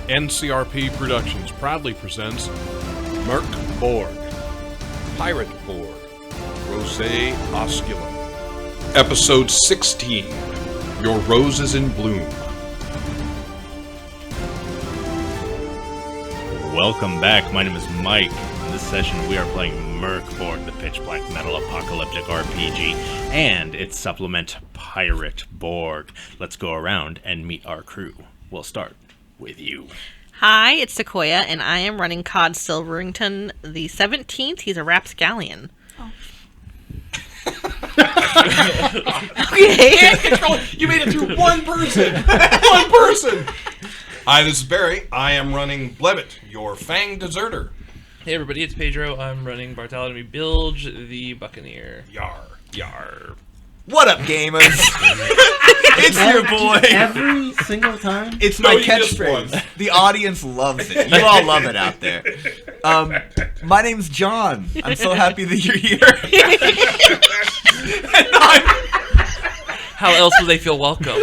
NCRP Productions proudly presents Mörk Borg, Pirate Borg, Rosae Osculum. Episode 16, Your Roses in Bloom. Welcome back, my name is Mike. In this session we are playing Mörk Borg, the pitch black metal apocalyptic RPG, and its supplement Pirate Borg. Let's go around and meet our crew. We'll start with you. Hi, it's Sequoia, and I am running Cod Silverington the 17th. He's a rapscallion. Oh. Okay. Can't control it. You made it through one person. One person. Hi, this is Barry. I am running Blevitt, your fanged deserter. Hey everybody, it's Pedro. I'm running Bartholomew Bilge, the Buccaneer. Yar, yar. What up, gamers? It's your boy. Every single time? It's my catchphrase. The audience loves it. You all love it out there. My name's John. I'm so happy that you're here. And How else would they feel welcome?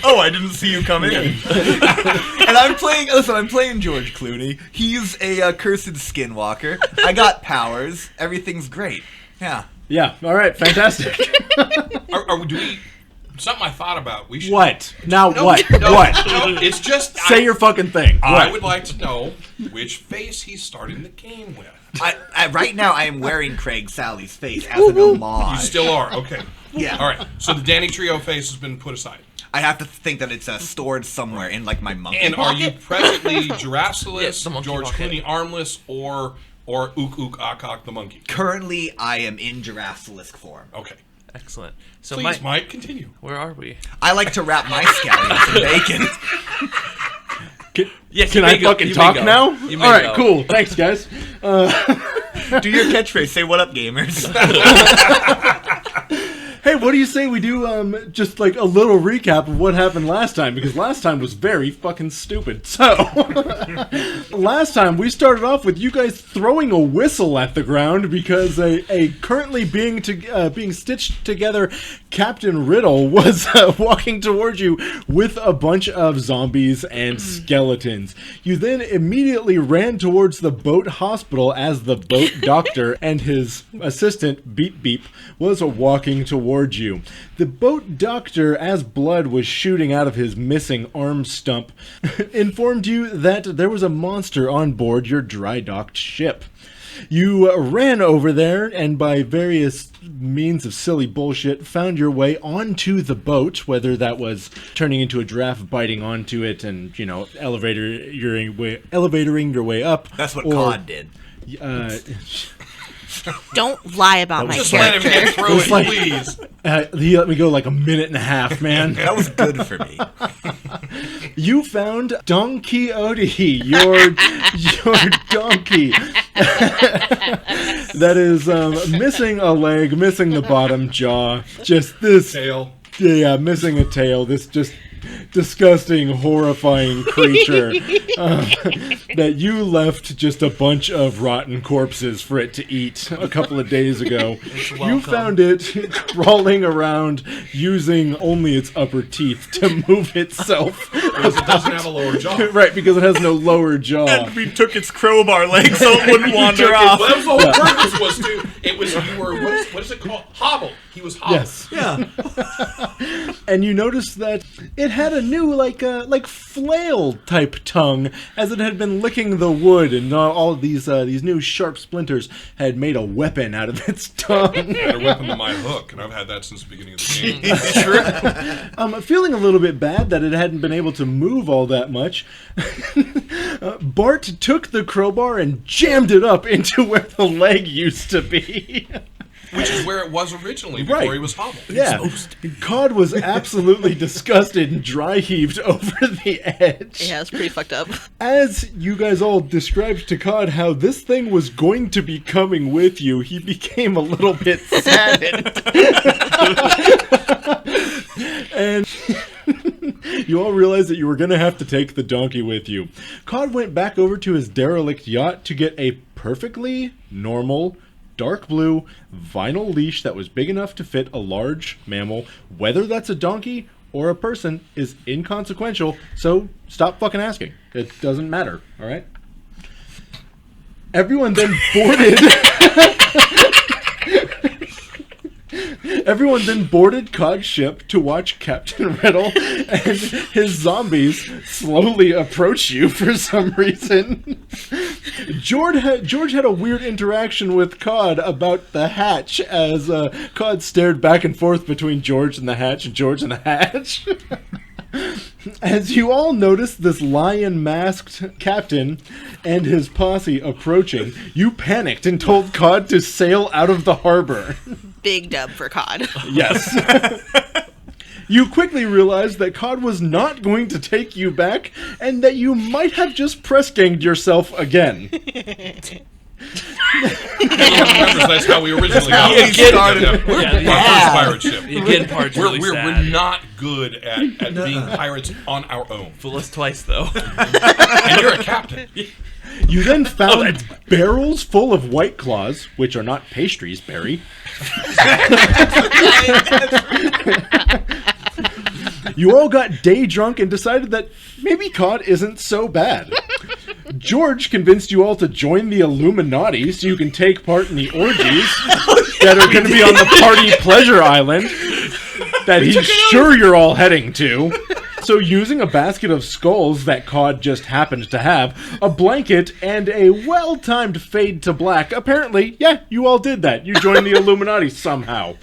Oh, I didn't see you come in. And I'm playing George Clooney. He's a cursed skinwalker. I got powers. Everything's great. Yeah. Yeah, alright, fantastic. Something I thought about. We should. What? Now what? No, what? No, it's just. Say your fucking thing. I What? would like to know which face he's starting the game with. Right now, I am wearing Craig Sally's face as an homage. You still are? Okay. Yeah. All right. So the Danny Trio face has been put aside. I have to think that it's stored somewhere in, like, my monkey And pocket. are you presently Giraffulus, Yes, the monkey George pocket. Clooney armless, or Ook Ook Ak Ak the monkey? Currently, I am in Giraffalisk form. Okay. Excellent. So, Please, Mike, continue. where are we? I like to wrap my scallions in bacon. Yes, Can you I may go. fucking You may talk go. now? You may Alright, go. cool. Thanks, guys. Do your catchphrase. Say, what up, gamers? Hey, what do you say we do just like a little recap of what happened last time? Because last time was very fucking stupid. So, last time we started off with you guys throwing a whistle at the ground because a currently being stitched together Captain Riddle was walking towards you with a bunch of zombies and skeletons. You then immediately ran towards the boat hospital as the boat doctor and his assistant, Beep Beep, was walking towards you. The boat doctor, as blood was shooting out of his missing arm stump, informed you that there was a monster on board your dry-docked ship. You ran over there and by various means of silly bullshit found your way onto the boat, whether that was turning into a giraffe, biting onto it and, you know, elevatoring your way up. That's what or, Cod did. Don't lie about my Just let him character. get through It's it, like- please. He let me go like a minute and a half, man. That was good for me. You found Donk-Quixote, your donkey. That is missing a leg, missing the bottom jaw. Just this, Tail. yeah, missing a tail. This just disgusting, horrifying creature that you left just a bunch of rotten corpses for it to eat a couple of days ago. You welcome. found it crawling around using only its upper teeth to move itself. Because it doesn't have a lower jaw. Right, because it has no lower jaw. And we took its crowbar leg so it wouldn't wander off. Well, that was the whole purpose was to. It was you were what is it called? Hobble. He was hobble. Yes. Yeah. And you noticed that it had a new, like flail-type tongue, as it had been licking the wood, and all these new sharp splinters had made a weapon out of its tongue. I had a weapon to my hook, and I've had that since the beginning of the game. It's true. Feeling a little bit bad that it hadn't been able to move all that much, Bart took the crowbar and jammed it up into where the leg used to be. Which is where it was originally before Right. he was hobbled. Yeah, Cod was absolutely disgusted and dry heaved over the edge. Yeah, it's pretty fucked up. As you guys all described to Cod how this thing was going to be coming with you, he became a little bit saddened. And you all realized that you were going to have to take the donkey with you. Cod went back over to his derelict yacht to get a perfectly normal dark blue vinyl leash that was big enough to fit a large mammal, whether that's a donkey or a person is inconsequential, so stop fucking asking. It doesn't matter, all right? Everyone then boarded... Everyone then boarded Cod's ship to watch Captain Riddle and his zombies slowly approach you for some reason. George had a weird interaction with Cod about the hatch as Cod stared back and forth between George and the hatch and George and the hatch. As you all noticed this lion-masked captain and his posse approaching, you panicked and told Cod to sail out of the harbor. Big dub for Cod. Yes. You quickly realized that Cod was not going to take you back and that you might have just press-ganged yourself again. That's how we originally started. Our first pirate ship. The again part's really We're sad. not good at being pirates on our own. Fool us twice, though. And you're a captain. You then found barrels full of White Claws, which are not pastries, Barry. You all got day drunk and decided that maybe Cod isn't so bad. George convinced you all to join the Illuminati so you can take part in the orgies that are going to be on the Party Pleasure Island that he's sure you're all heading to. So using a basket of skulls that Cod just happened to have, a blanket, and a well-timed fade to black, apparently, yeah, you all did that. You joined the Illuminati somehow.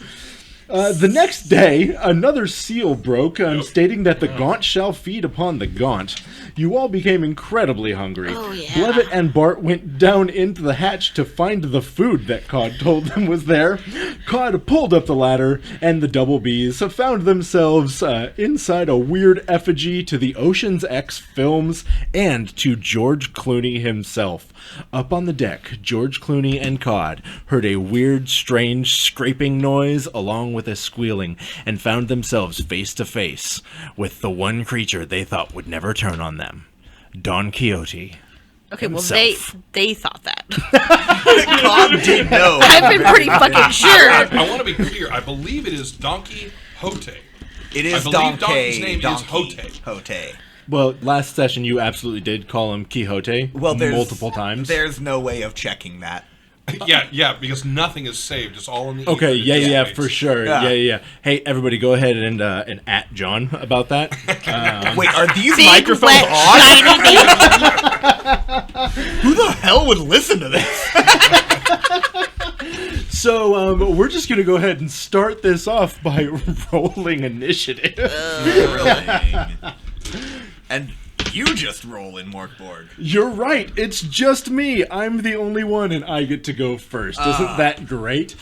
The next day, another seal broke, stating that the gaunt shall feed upon the gaunt. You all became incredibly hungry. Oh, yeah. Blevett and Bart went down into the hatch to find the food that Cod told them was there. Cod pulled up the ladder, and the Double Bs found themselves inside a weird effigy to the Ocean's X films and to George Clooney himself. Up on the deck, George Clooney and Cod heard a weird, strange scraping noise along with a squealing and found themselves face to face with the one creature they thought would never turn on them, Donk-Quixote. Okay, well, himself. they thought that. Cod did know. I've been pretty fucking sure. I want to be clear. I believe it is Donk-Quixote. It is I believe Donkey's Donkey. name is Donkey. Hote. Well, last session you absolutely did call him Quixote multiple times. There's no way of checking that. Yeah, because nothing is saved. It's all in the Okay, ether. yeah, It's for sure. Yeah. Yeah. Hey, everybody, go ahead and at John about that. Wait, are these Big, microphones wet, on? shiny Who the hell would listen to this? So, we're just going to go ahead and start this off by rolling initiative. And you just roll in Mörk Borg. You're right. It's just me. I'm the only one, and I get to go first. Isn't that great?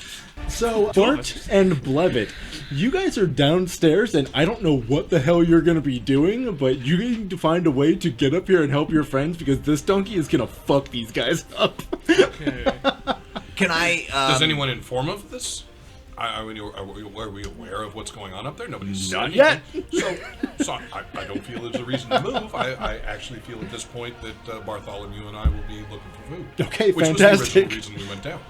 So, Bart and Blevett, you guys are downstairs, and I don't know what the hell you're going to be doing, but you need to find a way to get up here and help your friends, because this donkey is going to fuck these guys up. Can I... Does anyone inform of this? Are we aware of what's going on up there? Nobody's said Not anything. yet. So I don't feel there's a reason to move. I actually feel at this point that Bartholomew and I will be looking for food. Okay, which fantastic. was the original reason we went down.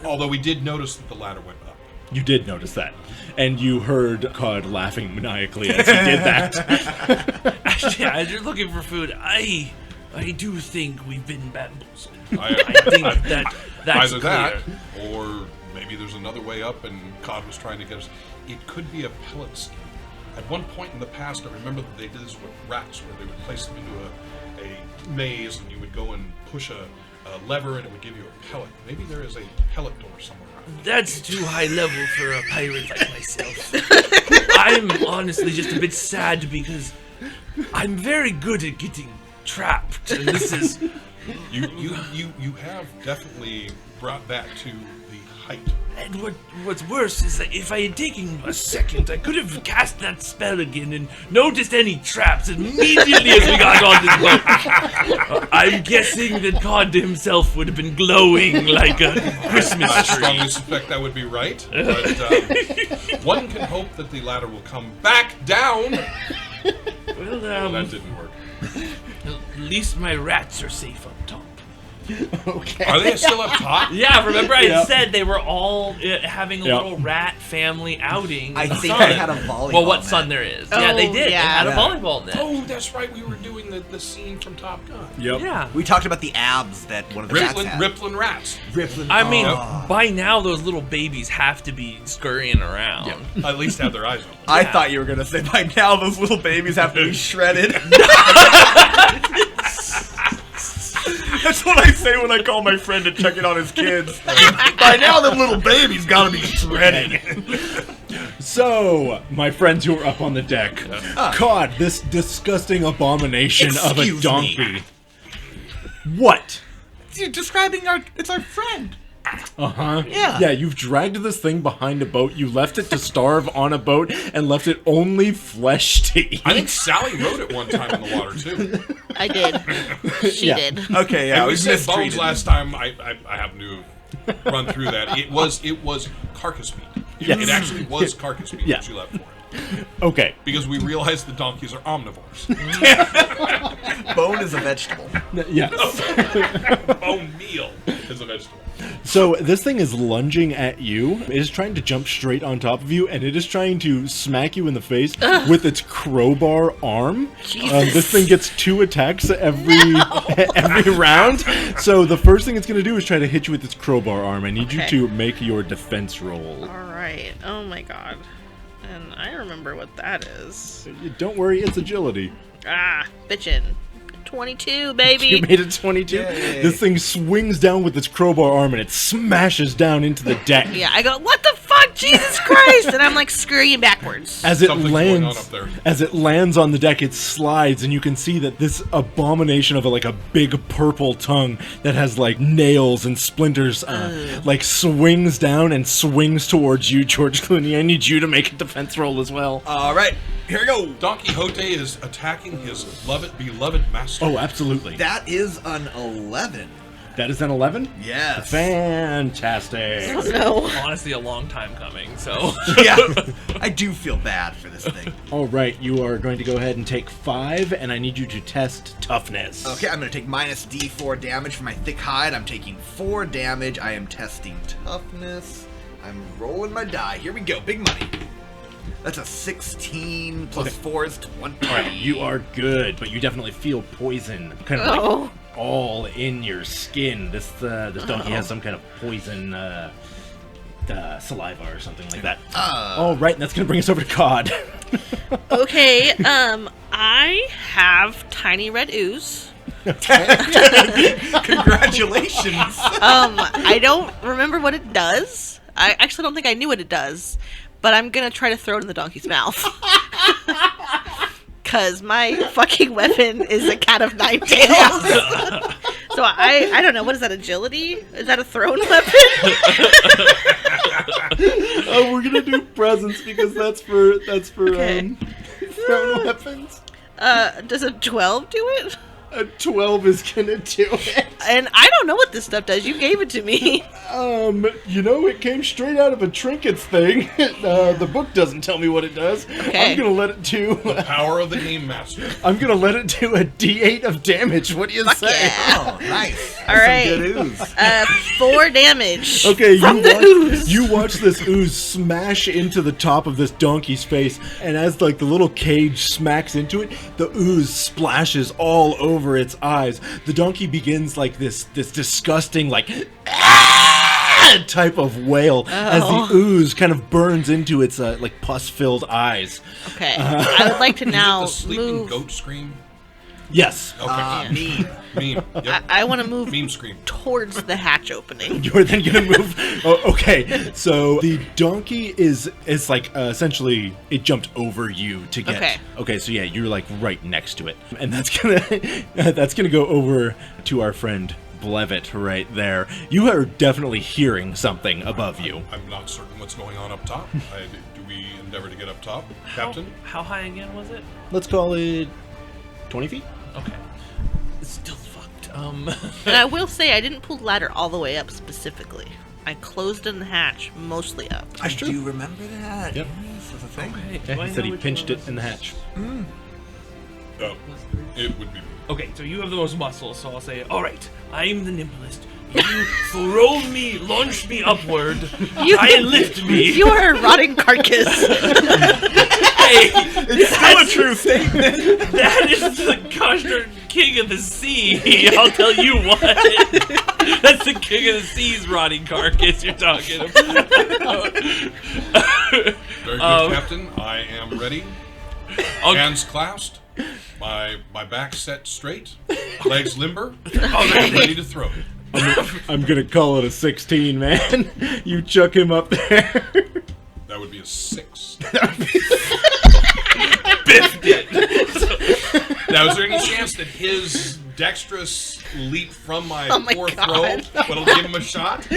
Although we did notice that the ladder went up. You did notice that. And you heard Cod laughing maniacally as he did that. Actually, as you're looking for food, I do think we've been bamboozled. I think that's either clear. that, or maybe there's another way up and Cod was trying to get us. It could be a pellet scheme. At one point in the past, I remember that they did this with rats, where they would place them into a maze, and you would go and push a lever, and it would give you a pellet. Maybe there is a pellet door somewhere. That's too high level for a pirate like myself. I'm honestly just a bit sad because I'm very good at getting trapped, and this is... You have definitely brought that to the height. And what's worse is that if I had taken a second, I could have cast that spell again and noticed any traps immediately as we got on this boat. I'm guessing that Cod himself would have been glowing like a Christmas I tree. strongly suspect that would be right, but one can hope that the ladder will come back down. Well, Well, that didn't work. at least my rats are safe up top. Okay. Are they still up top? Yeah, remember I Yep. said they were all having a Yep. little rat family outing. I in the think sun. they had a volleyball Well, what net. sun there is? Oh, yeah, they did. yeah. They had a Yeah. volleyball net. Oh, that's right. We were doing the scene from Top Gun. Yep. Yeah. We talked about the abs that one of the cats had. Rippling rats. Rippling. I mean, Oh. by now those little babies have to be scurrying around. At least have their eyes open. I thought you were gonna say by now those little babies have to be shredded. That's what I say when I call my friend to check in on his kids. By now, them little babies gotta be shredded. So, my friends who are up on the deck, Cod, this disgusting abomination of a Excuse donkey. me. What? You're describing it's our friend. Uh-huh. Yeah. Yeah, you've dragged this thing behind a boat, you left it to starve on a boat, and left it only flesh to eat. I think Sally rode it one time in the water too. I did. She Yeah. did. Okay, yeah, And we we said mistreated bones last time. I happened to run through that. It was carcass meat. Yes. It actually was carcass meat Yeah. that you left for it. Okay. Because we realized the donkeys are omnivores. Bone is a vegetable. Yes. Bone meal is a vegetable. So this thing is lunging at you. It is trying to jump straight on top of you, and it is trying to smack you in the face with its crowbar arm. Jesus. This thing gets 2 attacks every round. So the first thing it's going to do is try to hit you with its crowbar arm. I need you Okay. to make your defense roll. All right. Oh my god. And I remember what that is. Don't worry, it's agility. Ah, bitchin'. 22, baby. You made it 22. Yay. This thing swings down with its crowbar arm and it smashes down into the deck. Yeah, I go, what the fuck, Jesus Christ! And I'm like scurrying backwards. As it Something's going on lands, up there. as it lands on the deck, it slides, and you can see that this abomination of a big purple tongue that has like nails and splinters, like swings down and swings towards you, George Clooney. I need you to make a defense roll as well. All right, here we go. Don-Quixote is attacking his beloved master. Oh, absolutely. That is an 11. That is an 11. Yes. Fantastic. Oh no. Honestly, a long time coming. So Yeah, I do feel bad for this thing. All right, you are going to go ahead and take 5, and I need you to test toughness. Okay, I'm gonna take minus D4 damage for my thick hide. I'm taking 4 damage. I am testing toughness. I'm rolling my die. Here we go. Big money. That's a 16 plus 4 is 20. All right, you are good, but you definitely feel poison, kind of Oh. like all in your skin. This donkey has some kind of poison saliva or something like that. All right, and that's gonna bring us over to Cod. Okay, I have tiny red ooze. Congratulations. I don't remember what it does. I actually don't think I knew what it does, but I'm gonna try to throw it in the donkey's mouth. Cause my fucking weapon is a cat of 9 tails. So I don't know, what is that, agility? Is that a thrown weapon? Oh, we're gonna do presents because that's for Okay. thrown weapons. Does a 12 do it? A 12 is gonna do it. And I don't know what this stuff does. You gave it to me. It came straight out of a trinkets thing. The book doesn't tell me what it does. Okay. I'm gonna let it do. Power of the game master. I'm gonna let it do a D8 of damage. What do you say? Yeah. Oh, nice. All right. Good ooze. 4 damage. Okay, from the ooze. you watch this ooze smash into the top of this donkey's face, and as the little cage smacks into it, the ooze splashes all over its eyes. The donkey begins this disgusting type of wail as the ooze kind of burns into its pus-filled eyes. Okay. I would like to now The sleeping move. goat scream. Yes. Okay. Me. Meme. Yep. I want to move Meme scream. towards the hatch opening. You're then gonna move. Oh, okay, so the donkey is essentially it jumped over you to get. Okay. Okay, so yeah, you're right next to it, and that's gonna go over to our friend Blevett right there. You are definitely hearing something above you. I'm not certain what's going on up top. Do we endeavor to get up top, Captain? How high again was it? Let's call it 20 feet. Okay. It's still fucked. And I will say I didn't pull the ladder all the way up specifically. I closed in the hatch mostly up. I do remember that. Yep. Yes, that's a thing. Okay, Yeah, do I he said know he which pinched one it in the hatch. Oh, it would be me. Okay, so you have the most muscle, so I'll say, all right, I'm the nimblest. You throw me, launch me upward, try and lift me. You are a rotting carcass. Hey, It's still a true statement. that is the custard king of the sea. I'll tell you what. That's the king of the sea's rotting carcass you're talking about. Very good, Captain. I am ready. I'll- Hands clasped. My back set straight. Legs limber. Ready to throw. I'm gonna call it a 16, man. You chuck him up there. That would be a 6. biffed it. Now, is there any chance that his dexterous leap from my Oh my poor God. throw will give him a shot?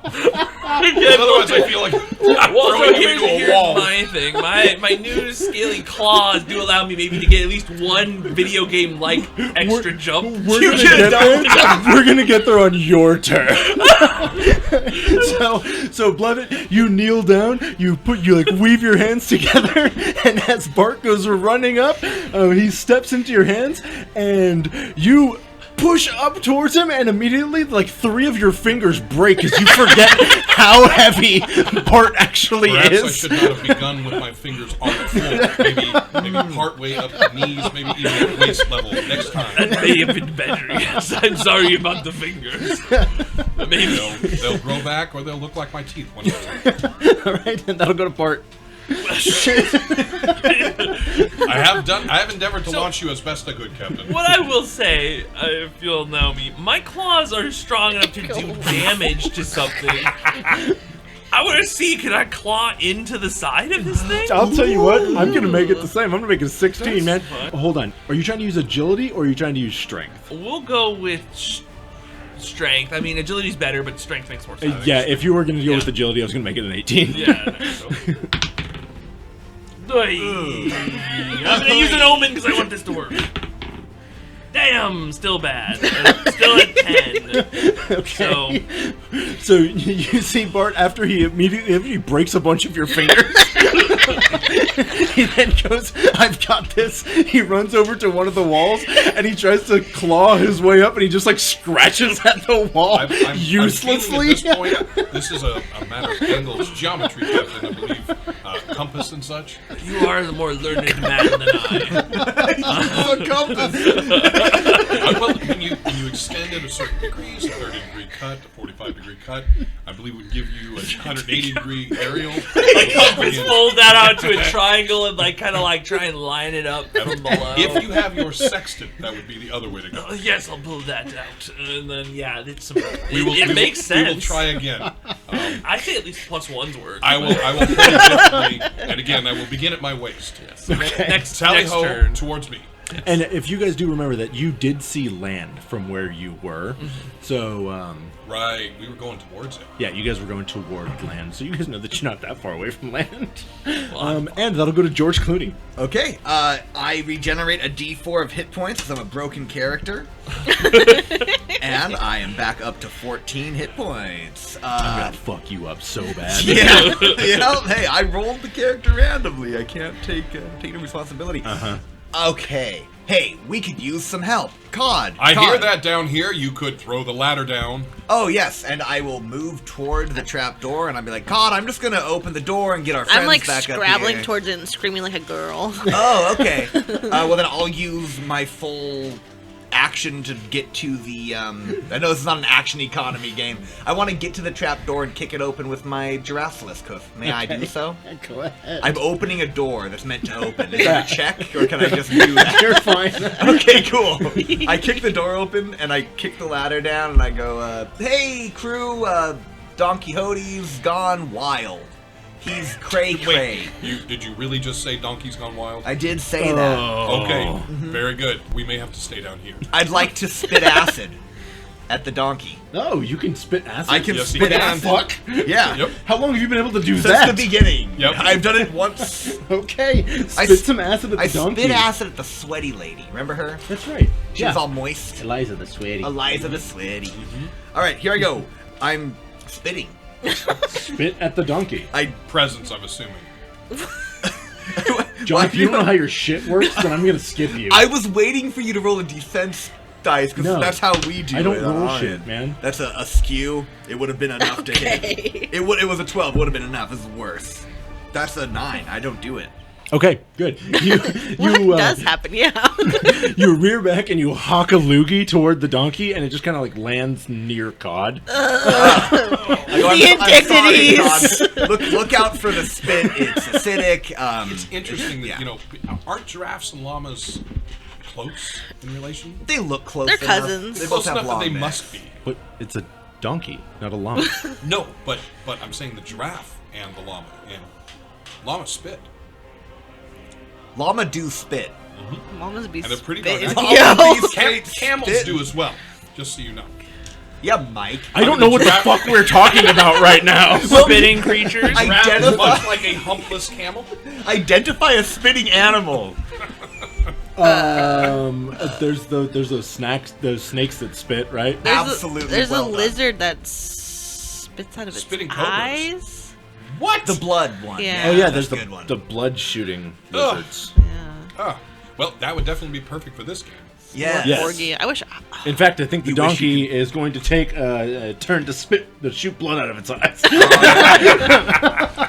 Otherwise, I feel like I'm Well, so throwing him into a here's wall. my thing. My new scaly claws do allow me maybe to get at least one video game like extra jump. We're gonna get there. We're gonna get there on your turn. so Blevett, you kneel down. You like weave your hands together, and as Bart goes running up, he steps into your hands, and you push up towards him, and immediately, like, 3 of your fingers break as you forget how heavy Bart actually Perhaps is. I should not have begun with my fingers on the floor. Maybe part way up the knees, maybe even at waist level next time. That may have been better. Yes, I'm sorry about the fingers. Maybe. They'll grow back, or they'll look like my teeth one day. All right, and that'll go to Bart. I have endeavored to launch you as best I could, Captain. What I will say, if you'll know me, my claws are strong enough to do damage to something. I want to see, can I claw into the side of this thing? I'll tell you what, I'm gonna make it the same. I'm gonna make it a 16, man. fine. Hold on. Are you trying to use agility or are you trying to use strength? We'll go with strength. I mean, agility's better, but strength makes more sense. Yeah, if you were gonna go Yeah. with agility, I was gonna make it an 18. Yeah. I'm gonna use an omen because I want this to work. Damn, still bad. Still at 10. Okay. So you see Bart after he breaks a bunch of your fingers. He then goes, "I've got this." He runs over to one of the walls and he tries to claw his way up, and he just like scratches at the wall I'm uselessly. feeling at this point, this is a matter of angles, geometry, Captain, I believe, compass and such. You are the more learned man than I. A compass. Well, when you extend it a certain degrees, a 30-degree cut, a 45-degree cut, I believe would give you a 180-degree aerial. Compass fold that out to a triangle and kind of try and line it up from below. If you have your sextant, that would be the other way to go. Yes, I'll pull that out, and then it's some. It makes sense. We will try again. I say at least +1's work. I will pull differently, and again, I will begin at my waist. Yes. Next Tally next ho turn. towards me. And if you guys do remember that you did see land from where you were, so Right, we were going towards it. yeah, you guys were going toward land, so you guys know that you're not that far away from land. And that'll go to George Clooney. Okay, I regenerate a D4 of hit points because I'm a broken character. And I am back up to 14 hit points. I'm gonna fuck you up so bad. Yeah, hey, I rolled the character randomly. I can't take any responsibility. Okay. Hey, we could use some help. Cod. I Cod. hear that down here. You could throw the ladder down. Oh, yes, and I will move toward the trap door, and I'll be like, Cod, I'm just going to open the door and get our friends I'm like back up scrabbling here. towards it and screaming like a girl. Oh, okay. Well, then I'll use my full action to get to the, I know this is not an action economy game. I want to get to the trap door and kick it open with my Giraffalis hoof. May I do so? Go ahead. I'm opening a door that's meant to open. Is that a check, or can I just do that? You're fine. Okay, cool. I kick the door open, and I kick the ladder down, and I go, hey, crew, Donk-Quixote's gone wild. He's cray-cray. Did you really just say Donkey's Gone Wild? I did say that. Okay, very good. We may have to stay down here. I'd like to spit acid at the donkey. No, you can spit acid. I can Yes, spit you can. acid. Fuck. Yeah. Yep. How long have you been able to do Since that? the beginning. Yep. I've done it once. Okay. I Spit s- some acid at the I donkey. spit acid at the sweaty lady. Remember her? That's right. She was all moist. Eliza the sweaty. Eliza the sweaty. All right, here I go. I'm spitting. Spit at the donkey. I Presents, I'm assuming. John, if you don't know how your shit works, then I'm gonna skip you. I was waiting for you to roll a defense dice because No. that's how we do it. I don't roll on shit, it. man. That's a skew. It would have been enough to hit. It was a 12. Would have been enough. This is worse. That's a 9. I don't do it. Okay, good. What does happen? Yeah. You rear back and you hawk a loogie toward the donkey, and it just kind of like lands near Cod. Indignities. Look out for the spit. It's acidic. It's interesting that, yeah. aren't giraffes and llamas close in relation? They look close. They're enough. cousins. They Close both have enough that long they necks. must be. But it's a donkey, not a llama. No, but I'm saying the giraffe and the llama. And llama spit. Llama do spit. Mamas be And they're pretty spitting. darn Yo. Camels Spit. do as well, just so you know. Yeah, Mike. I don't know what the fuck we're talking about right now. Spitting creatures. Giraffe is Identify- much like a humpless camel. Identify a spitting animal. There's those snakes that spit, right? Absolutely. There's well a done. lizard that spits out of its Spitting cobras. eyes. What? The blood one. Yeah. Oh yeah, that's there's a good one. the blood shooting Ugh. lizards. Yeah. Well, that would definitely be perfect for this game. Yes. Yes. Corgi. I wish. In fact, I think the You wish donkey you is going to take a turn to shoot blood out of its eyes.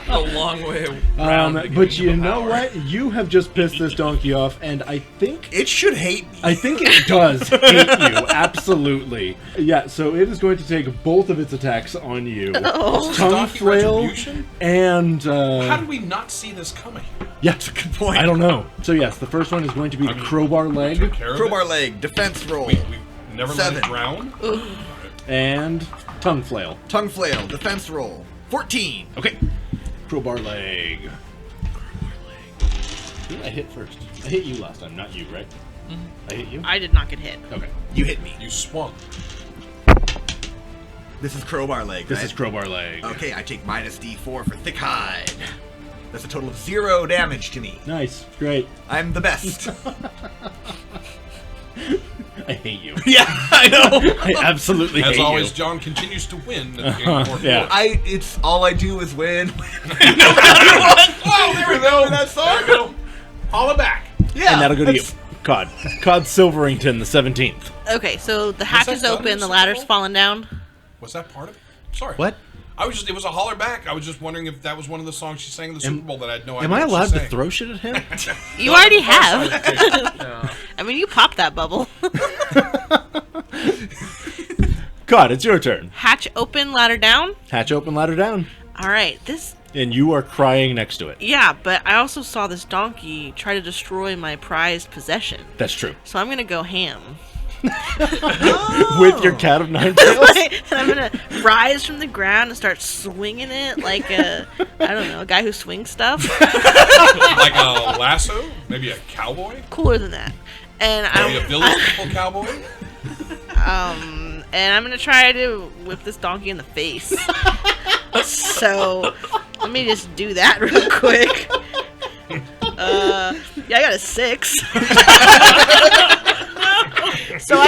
A long way around. to But getting you the know power. what? You have just pissed this donkey off, and I think It should hate me. it does hate you. Absolutely. Yeah. So it is going to take both of its attacks on you. Oh. Tongue Donkey flail retribution? and How did we not see this coming? yeah, that's a good point. I don't know. So yes, the first one is going to be crowbar leg Took care of Crowbar it. leg, defense roll, We never let 7. it drown. and tongue flail. tongue flail, defense roll, 14. Okay. Crowbar leg. Who did I hit first? I hit you last time, not you, right? I hit you? I did not get hit. Okay. You hit me. You swung. This is crowbar leg, This right? is crowbar leg. Okay, I take minus D4 for thick hide. That's a total of 0 damage to me. Nice. Great. I'm the best. I hate you. Yeah, I know. I absolutely As hate always, you. John continues to win. At the game of Mörk Yeah. Borg. It's all I do is win. Oh, there we go. That song? There we go. Holla back. Yeah, And that'll go to you. that's- Cod. Cod Silverington the 17th. Okay, so the hatch that is done open. in The Super ladder's Bowl? falling down. Was that part of it? Sorry. What? It was a holler back. I was just wondering if that was one of the songs she sang in the Super Bowl that I had no idea. Am I what she allowed to sang. throw shit at him? You already have. Yeah. I mean, you popped that bubble. Cod, it's your turn. Hatch open, ladder down. Hatch open, ladder down. All right, this. And you are crying next to it. Yeah, but I also saw this donkey try to destroy my prized possession. That's true. So I'm gonna go ham. With your cat of 9 tails. And I'm gonna rise from the ground and start swinging it like a guy who swings stuff. Like a lasso? Maybe a cowboy? Cooler than that. And Maybe a village people cowboy? and I'm gonna try to whip this donkey in the face. So let me just do that real quick. Yeah, I got a 6. So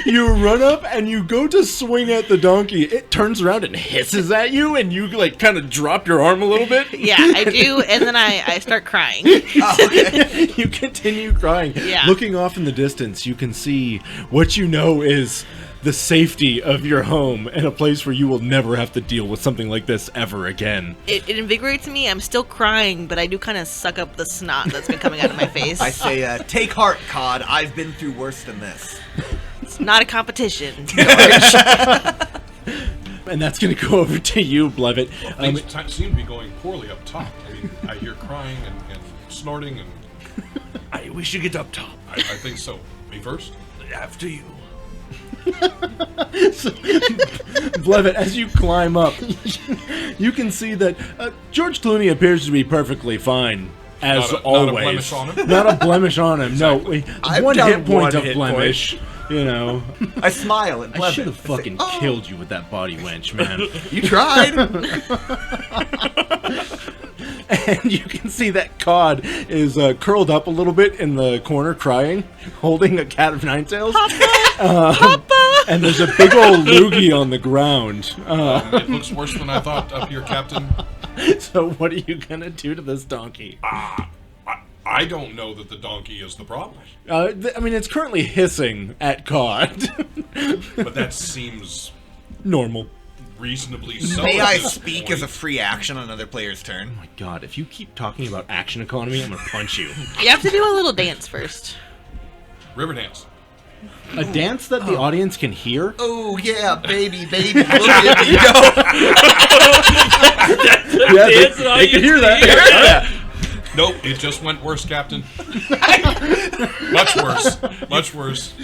You run up and you go to swing at the donkey. It turns around and hisses at you, and you like kind of drop your arm a little bit. Yeah, I do, and then I start crying. You continue crying. Yeah. Looking off in the distance, you can see what you know is the safety of your home and a place where you will never have to deal with something like this ever again. It invigorates me. I'm still crying, but I do kind of suck up the snot that's been coming out of my face. I say, take heart, Cod. I've been through worse than this. It's not a competition, George. And that's going to go over to you, Blevett. Things seem to be going poorly up top. I mean, I hear crying and snorting, and We should get up top. I think so. Me first? After you. Blevett, as you climb up, you can see that George Clooney appears to be perfectly fine, as Not a always. blemish on him? Not a blemish on him. Exactly. No, I've one done hit point one of hit blemish. You know, I smile at I Blevett. should have I say, fucking killed you with that body wench, man. You tried. And you can see that Cod is curled up a little bit in the corner, crying, holding a cat of 9 tails. Papa! And there's a big old loogie on the ground. It looks worse than I thought up here, Captain. So what are you gonna do to this donkey? I don't know that the donkey is the problem, I mean, it's currently hissing at Cod. but that seems Normal. reasonably so. May at I this speak point. as a free action on another player's turn? Oh my god, if you keep talking about action economy, I'm gonna punch you. You have to do a little dance first. river dance? A dance that the audience can hear? Oh yeah, baby, look at me go. Yeah, Dance that I they can hear used to that. hear. Yeah. Nope, it just went worse, Captain. Much worse. Much worse.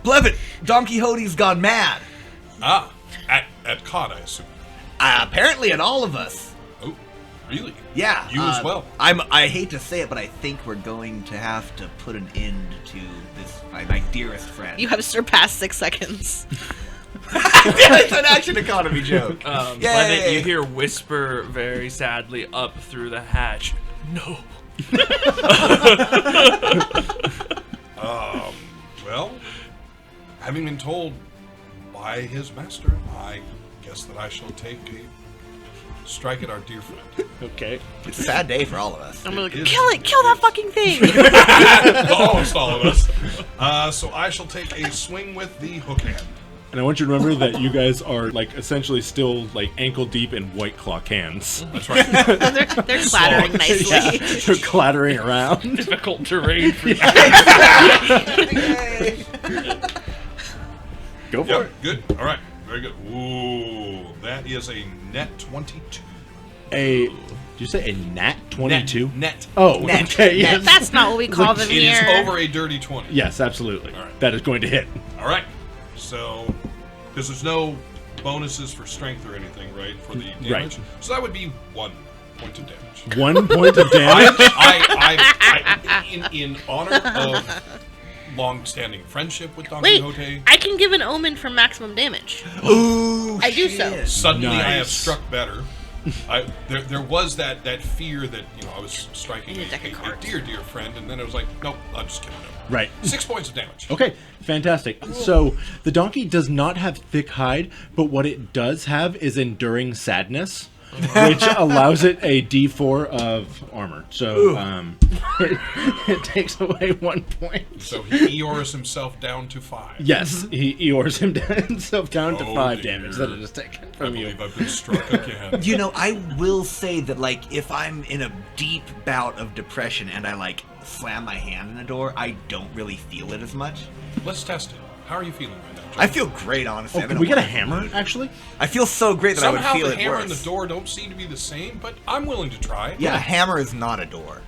Blevett, Don Quixote's gone mad. Ah, at Cod, I assume. Apparently at all of us. Oh, really? Yeah. You as well. I hate to say it, but I think we're going to have to put an end to this, my dearest friend. You have surpassed 6 seconds. It's an action economy joke. But Yay. then you hear whisper very sadly up through the hatch. No. Well, having been told by his master, I guess that I shall take a strike at our dear friend. Okay. It's a sad day for all of us. I'm gonna It is- kill it! Kill that fucking thing! Almost all of us. So I shall take a swing with the hook hand. And I want you to remember that you guys are, like, essentially still, like, ankle deep in White Claw cans. That's right. they're clattering nicely. They're clattering around. Difficult terrain for you. Go for Yep, it. good. All right, very good. Ooh, that is a net 22. Did you say a nat 22? Net. Oh, Net. okay, yes. That's not what we call them It is here. over a dirty 20. Yes, absolutely. All right. That is going to hit. All right. So, because there's no bonuses for strength or anything, right, for the damage. Right. So that would be 1 point of damage. 1 point of damage. In honor of long-standing friendship with Don Wait, Quixote, I can give an omen for maximum damage. Ooh, I do so. shit. suddenly I have Nice. struck better. There was that fear that I was striking In a deck of a cards. dear friend, and then it was like, nope, I'll just kill him. Right. 6 points of damage. Okay, fantastic. So the donkey does not have thick hide, but what it does have is enduring sadness, which allows it a D4 of armor. So it takes away 1 point. So he Eeyores himself down to 5. Yes, he Eeyores himself down to Oh, 5 dear. damage that it is taken I from you. believe I've been struck again. I will say that, like, if I'm in a deep bout of depression and I, like, slam my hand in the door, I don't really feel it as much. Let's test it. How are you feeling right now, John? I feel great, honestly. Oh, I'm can in we get a wonderful hammer, mood. actually? I feel so great that Somehow I would feel the it hammer worse. and the door don't seem to be the same, but I'm willing to try. Yeah, a hammer is not a door.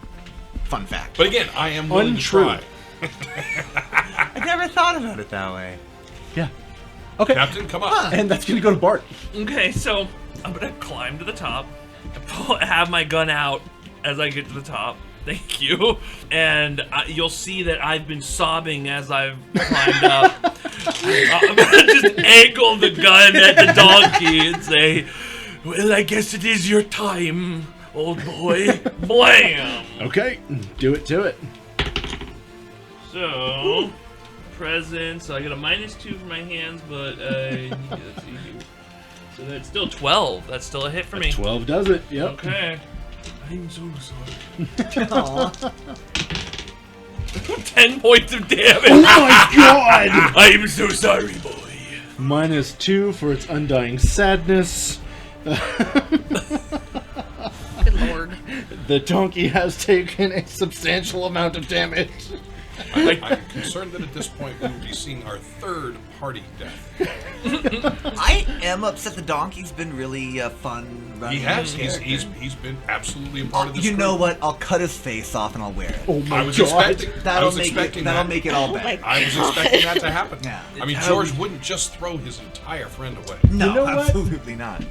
Fun fact. But again, I am willing Untrue. to try. I never thought about it that way. Yeah. Okay. Captain, come on. And that's going to go to Bart. Okay, so I'm gonna climb to the top, have my gun out as I get to the top. Thank you. And you'll see that I've been sobbing as I've climbed up. I'm gonna just angle the gun at the donkey and say, "Well, I guess it is your time, old boy." Blam! Okay, do it to it. So, present. So I get a -2 for my hands, but let's see here. So that's still 12. That's still a hit for me. 12 does it, yep. Okay. I'm so sorry. 10 points of damage. Oh my god! I'm so sorry, boy. -2 for its undying sadness. Good lord. The donkey has taken a substantial amount of damage. I'm concerned that at this point we will be seeing our third party death. I am upset the donkey's been really fun running. He has. his He's been absolutely a part of this. You know group. what? I'll cut his face off and I'll wear it. Oh my I was god. expecting. I That'll was make expecting it. That'll that. make it all Oh my better. I was expecting that to happen. Yeah. I mean, George wouldn't just throw his entire friend away. No, You know what? absolutely not.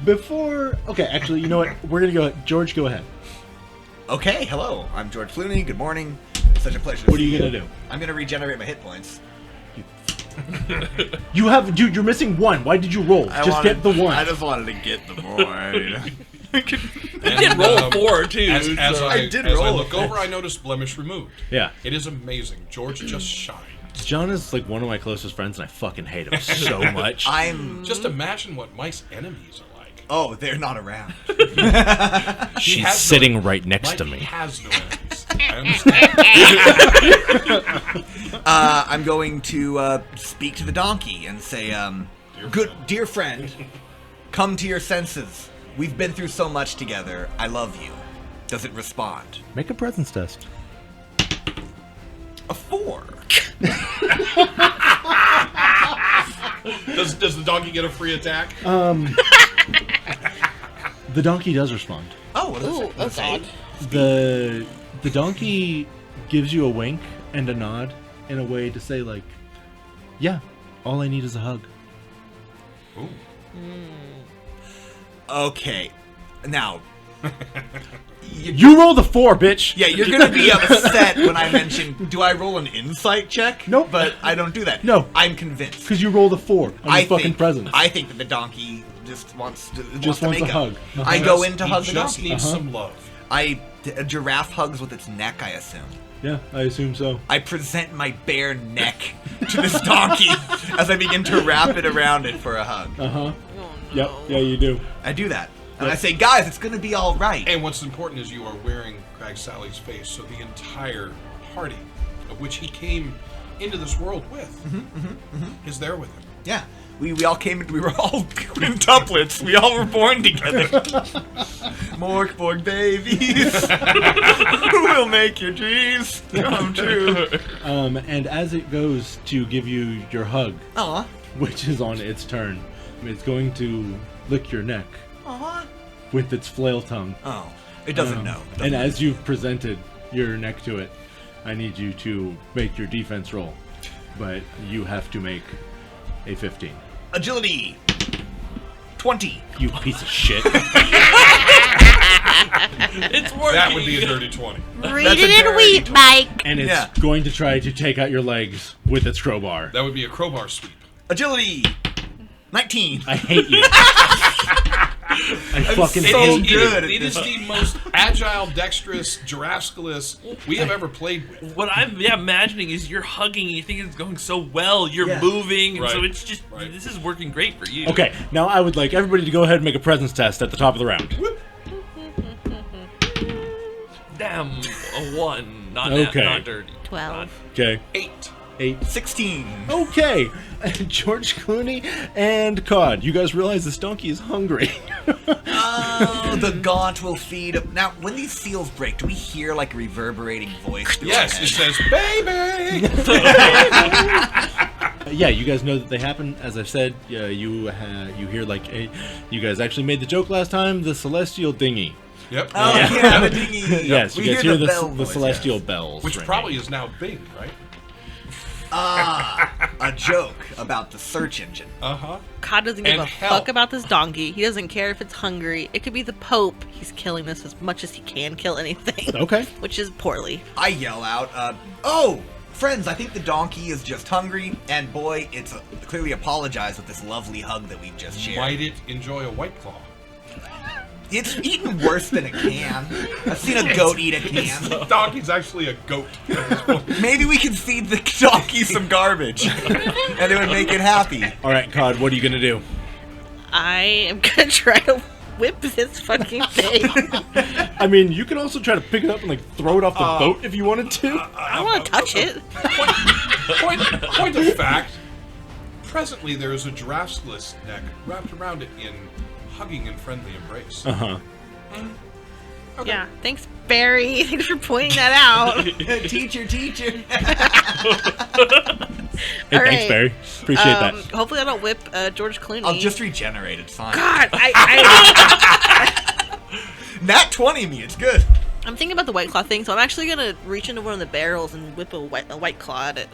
Before... Okay, actually, you know what? We're gonna go... George, go ahead. Okay, hello. I'm George Clooney. Good morning. Such a pleasure. to What are see you gonna do? I'm gonna regenerate my hit points. You have... Dude, you're missing 1. Why did you roll? Get the 1. I just wanted to get the point. I did roll 4 too. As so- I did as I roll. look over, I noticed blemish removed. Yeah. It is amazing. George just shined. John is like one of my closest friends, and I fucking hate him so much. I'm Just imagine what mice enemies are like. Oh, they're not around. She's has sitting right next to Mike me. has no enemies. I understand. I'm going to speak to the donkey and say, dear friend, come to your senses. We've been through so much together. I love you. Does it respond? Make a presence test. A 4. Does the donkey get a free attack? The donkey does respond. Oh, what is Ooh, it? that's odd. The donkey gives you a wink and a nod in a way to say, like, yeah, all I need is a hug. Ooh. Okay. Now, You rolled a 4, bitch! yeah, you're gonna be upset when I mention, do I roll an insight check? Nope. But I don't do that. No. I'm convinced. Because you rolled a 4 on your fucking presence. I think that the donkey just wants to Just wants make a hug. Uh-huh. I go in to He hug the just donkey. needs some love. A giraffe hugs with its neck, I assume. Yeah, I assume so. I present my bare neck to this donkey as I begin to wrap it around it for a hug. Uh-huh. Oh, no. Yep, yeah, you do. I do that. And I say, guys, it's gonna be all right. And what's important is you are wearing Crag Sally's face, so the entire party of which he came into this world with is there with him. Yeah. We all came, we were all quintuplets. We all were born together. Mörk Borg babies. Who will make your dreams come true? And as it goes to give you your hug, Aw. which is on its turn, it's going to lick your neck Aw. with its flail tongue. Oh. It doesn't know. It And doesn't as you've presented your neck to it, I need you to make your defense roll. But you have to make a 15. Agility. 20. You piece of shit. It's working. That would be a dirty 20. Read That's a it in dirty wheat, 20. Mike. And it's Yeah. going to try to take out your legs with its crowbar. That would be a crowbar sweep. Agility. 19. I hate you. I fucking so hate you. good. It is the most agile, dexterous, giraffesculus we have ever played with. What I'm imagining is you're hugging and you think it's going so well, you're Yeah. moving, and so Right. it's just, Right. this is working great for you. Okay, now I would like everybody to go ahead and make a presence test at the top of the round. Damn, a 1. Not, Okay. not dirty. 12. Okay. 8. 16. Okay. George Clooney and Cod, you guys realize this donkey is hungry. Oh, the gaunt will feed up. Now, when these seals break, do we hear like a reverberating voice? through Yes, our it head? says, baby! Yeah, you guys know that they happen. As I said, you hear like you guys actually made the joke last time. The celestial dinghy. Yep. Oh, yeah, the dinghy. Yes, we you guys hear the bell noise, celestial yes. bells. Which ringing. probably is now Bing, right? A joke about the search engine. Uh-huh. Cod doesn't give And a hell. fuck about this donkey. He doesn't care if it's hungry. It could be the Pope. He's killing this as much as he can kill anything. Okay. Which is poorly. I yell out, oh, friends, I think the donkey is just hungry, and boy, it's clearly apologized with this lovely hug that we've just shared. Might it enjoy a White Claw? It's eaten worse than a can. I've seen a goat eat a can. The donkey's actually a goat. Maybe we can feed the donkey some garbage, and it would make it happy. All right, Cod, what are you gonna do? I am gonna try to whip this fucking thing. I mean, you can also try to pick it up and like throw it off the boat if you wanted to. I don't want to touch it. Point of fact, presently there is a giraffe's neck wrapped around it in hugging and friendly embrace. Uh-huh. Yeah, thanks, Barry. Thanks for pointing that out. Teacher. Hey, All thanks, right. Barry. Appreciate that. Hopefully I don't whip George Clooney. I'll just regenerate, it's fine. God, Nat 20 me, it's good. I'm thinking about the White Claw thing, so I'm actually gonna reach into one of the barrels and whip a white Claw at it.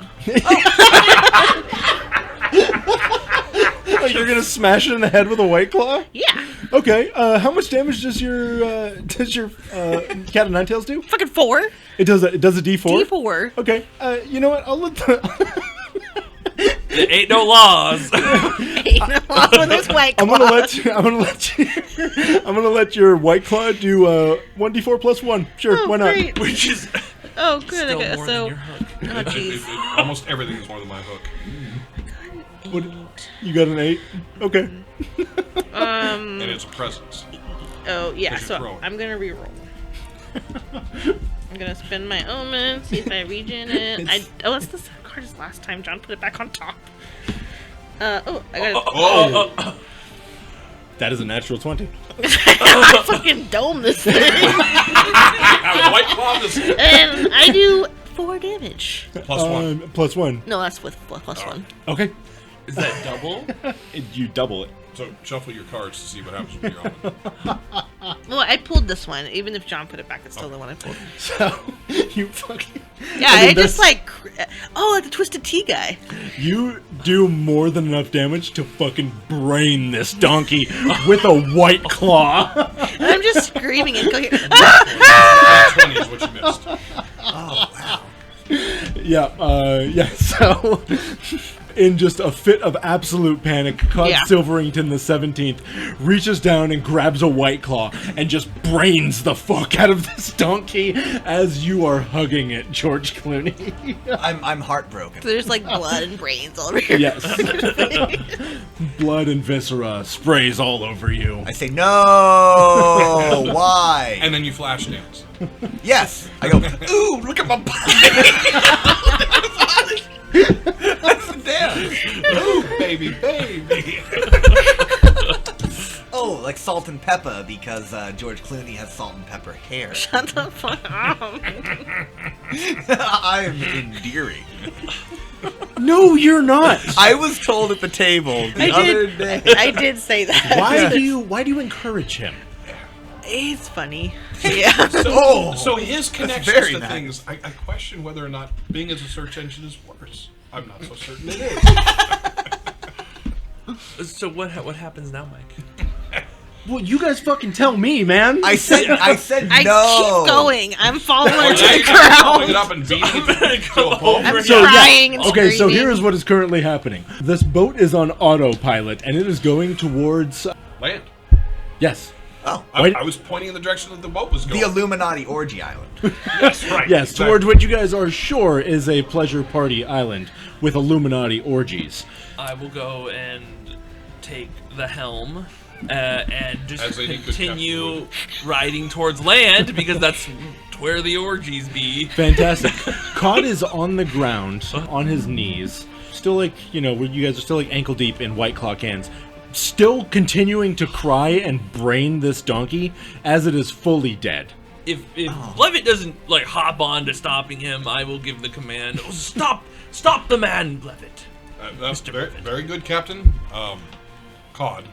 Oh, you're gonna smash it in the head with a white claw? Yeah, Okay. How much damage does your cat of nine tails do? fucking 4. It does a D4. D4. Okay. You know what? I'll let the. There ain't no laws. With this White Claw. I'm gonna let your white claw do 1d4 plus 1. Sure, Oh, why not? great. Which is Oh, good. still Okay, more so, than your hook. oh jeez. Almost everything is more than my hook. What, you got an 8? Okay. And it's a presence. Oh, yeah, 'Cause you're so throwing. I'm gonna reroll. I'm gonna spend my omen, see if I regen it. That's the same card as last time. John put it back on top. I got That is a natural 20. I fucking dome this thing. White Claw this And I do 4 damage. +1. +1. No, that's with +1. Okay. Is that double? You double it. So shuffle your cards to see what happens with your omen. Well, I pulled this one. Even if John put it back, it's still the one I pulled. So, you fucking... Yeah, I mean, just like... Oh, like the Twisted Tea guy. You do more than enough damage to fucking brain this donkey with a white claw. And I'm just screaming and going... 20 is what you missed. Oh, wow. Yeah, so... In just a fit of absolute panic, Cod Silverington XVII reaches down and grabs a white claw and just brains the fuck out of this donkey as you are hugging it, George Clooney. I'm heartbroken. There's like blood and brains all over your Yes. Blood and viscera sprays all over you. I say, no! Why? And then you flash dance. Yes! I go, ooh, look at my body! That's the dance! Ooh, baby. Oh, like salt and pepper, because George Clooney has salt and pepper hair. Shut the fuck up. I am endearing. No, you're not. I was told at the table the other day. I did say that. Why do you encourage him? It's funny. Yeah. So his connections very to nice. things, I question whether or not Bing as a search engine is worse. I'm not so certain it is. So what happens now, Mike? Well, you guys fucking tell me, man. I said no. I keep going. I'm following to the Pulling it ground. up and beating it to a pulp. I'm So, crying and Okay, so screaming. here is what is currently happening. This boat is on autopilot, and it is going towards... Land. Yes. Oh, Wait. I was pointing in the direction that the boat was going. the Illuminati Orgy Island. Yes, right. Yes, exactly. towards what you guys are sure is a pleasure party island with Illuminati orgies. I will go and take the helm and just As a good continue captain riding towards land because that's where the orgies be. Fantastic. Cod is on the ground, on his knees, still like, you know, where you guys are still like ankle deep in White Claw cans, still continuing to cry and brain this donkey as it is fully dead. If Levitt doesn't like hop on to stopping him, I will give the command. Oh, stop the man, Levitt. That's Mr. very, Buffett. very good, Captain. Cod.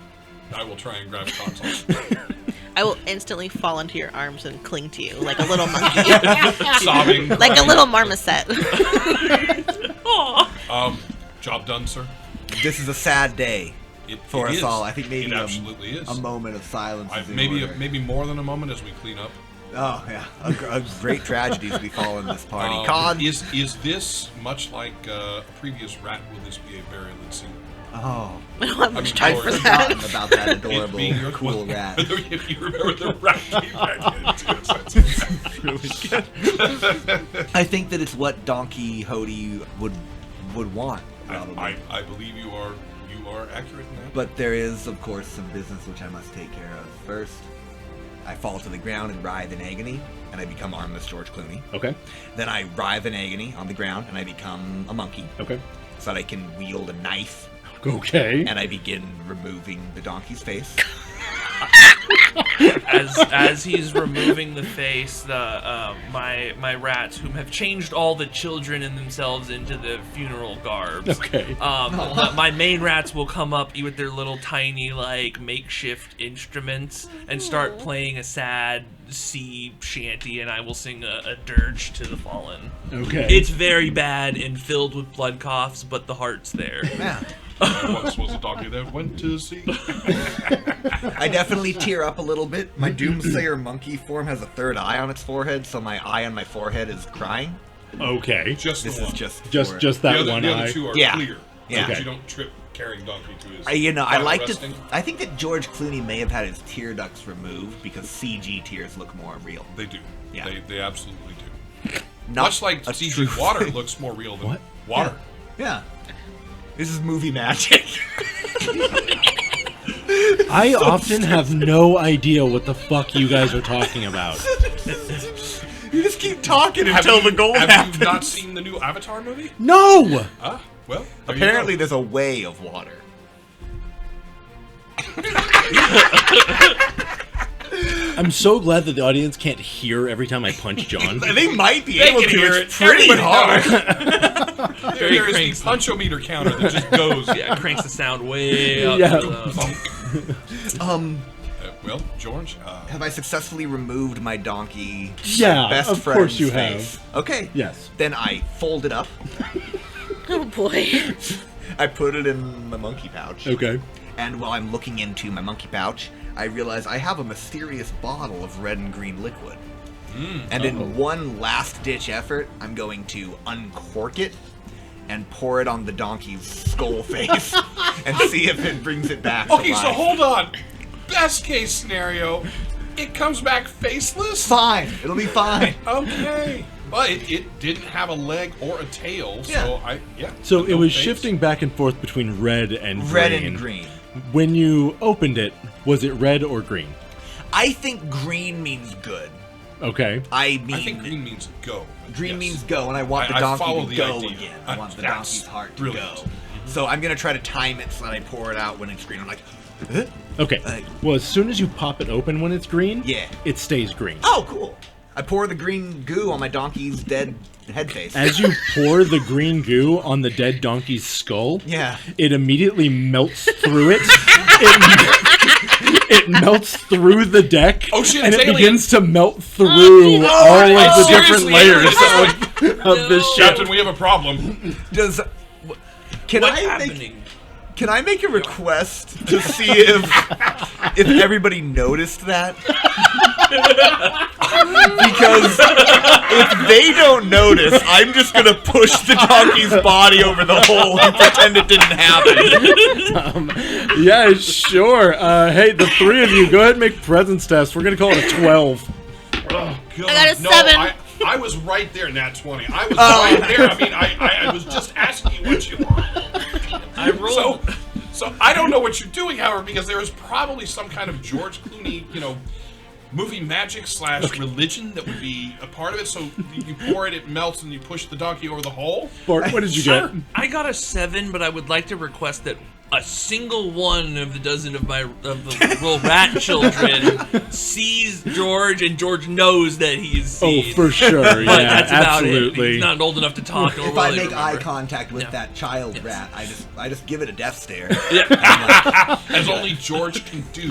I will try and grab Cod's arm. I will instantly fall into your arms and cling to you like a little monkey. Sobbing. Like a little marmoset. Job done, sir. This is a sad day for It us is. all. I think maybe it absolutely is. a moment of silence. Is in maybe order. maybe more than a moment as we clean up. Oh yeah, a great tragedy has befallen this party. Cod. Is this much like a previous rat? Will this be a burial at sea? Oh, I don't have much mean, time I've for forgotten that. about that It adorable, being your cool rat. If you remember the rat came back in too, so it's Really good. I think that it's what Donk-Quixote would want. Probably. I believe you are accurate in that. But there is, of course, some business which I must take care of. First, I fall to the ground and writhe in agony, and I become armless George Clooney. Okay. Then I writhe in agony on the ground, and I become a monkey, Okay. so that I can wield a knife, Okay. and I begin removing the donkey's face. As he's removing the face, my rats, whom have changed all the children and themselves into the funeral garbs. Okay. My main rats will come up with their little tiny like makeshift instruments and start playing a sad sea shanty, and I will sing a dirge to the fallen. Okay. It's very bad and filled with blood coughs, but the heart's there. Yeah. Once was a donkey that went to sea. I definitely tear up a little bit. My Doomsayer monkey form has a third eye on its forehead, so my eye on my forehead is crying. Okay. Just This the is one. just Just that the one other eye. two are Yeah. clear. Yeah. So that Okay. you don't trip carrying donkey to his. I final like to. resting. I think that George Clooney may have had his tear ducts removed because CG tears look more real. They do. Yeah. They absolutely do. Not Much like a CG true water thing. looks more real than What? water. Yeah. This is movie magic. I often have no idea what the fuck you guys are talking about. You just keep talking until the goal happens. Have you not seen the new Avatar movie? No! Well, there Apparently you there's a way of water. I'm so glad that the audience can't hear every time I punch John. They might be able can to. hear It's it. pretty Everybody hard. there is the punchometer counter that just goes. Yeah, cranks the sound way up. Yeah. Well, George, Have I successfully removed my donkey? Yeah, best of friend's course you face? have. Okay. Yes. Then I fold it up. Oh boy. I put it in my monkey pouch. Okay. And while I'm looking into my monkey pouch, I realize I have a mysterious bottle of red and green liquid. And in one last-ditch effort, I'm going to uncork it and pour it on the donkey's skull face and see if it brings it back to okay, life. so hold on. Best case scenario, it comes back faceless? Fine. It'll be fine. Okay. But it didn't have a leg or a tail, so So it was face. shifting back and forth between red and green. Red and green. When you opened it, was it red or green? I think green means good. Okay. I mean, I think green means go. green Yes. means go, and I want the I donkey follow to the go idea. again. I want the That's donkey's heart to brilliant. go. So I'm gonna try to time it so that I pour it out when it's green. I'm like, huh? Okay. Well, as soon as you pop it open when it's green, Yeah. it stays green. Oh, cool. I pour the green goo on my donkey's dead head face. As you pour the green goo on the dead donkey's skull, Yeah. it immediately melts through it. It melts through the deck, Oh, shit, and it's it alien. begins to melt through all of the different seriously, layers of this ship. Captain, we have a problem. Does can What's I make happening? can I make a request to see if everybody noticed that? Because if they don't notice, I'm just gonna push the donkey's body over the hole and pretend it didn't happen. Yeah, sure. Hey, the three of you, go ahead and make presence tests. We're gonna call it a 12. God, I got a no, 7. I was right there, Nat 20. I was right there. I mean, I was just asking you what you want. I rolled. So I don't know what you're doing, however, because there is probably some kind of George Clooney, movie magic / religion that would be a part of it. So you pour it, it melts, and you push the donkey over the hole. Bart, what did you Sure. get? I got a 7, but I would like to request that a single one of the dozen of the little rat children sees George, and George knows that he's Oh, seen. for sure. But Yeah, that's about it. absolutely. He's not old enough to talk. Or If I really make eye remember. contact with Yeah. that child rat, I just give it a death stare. As only George can do.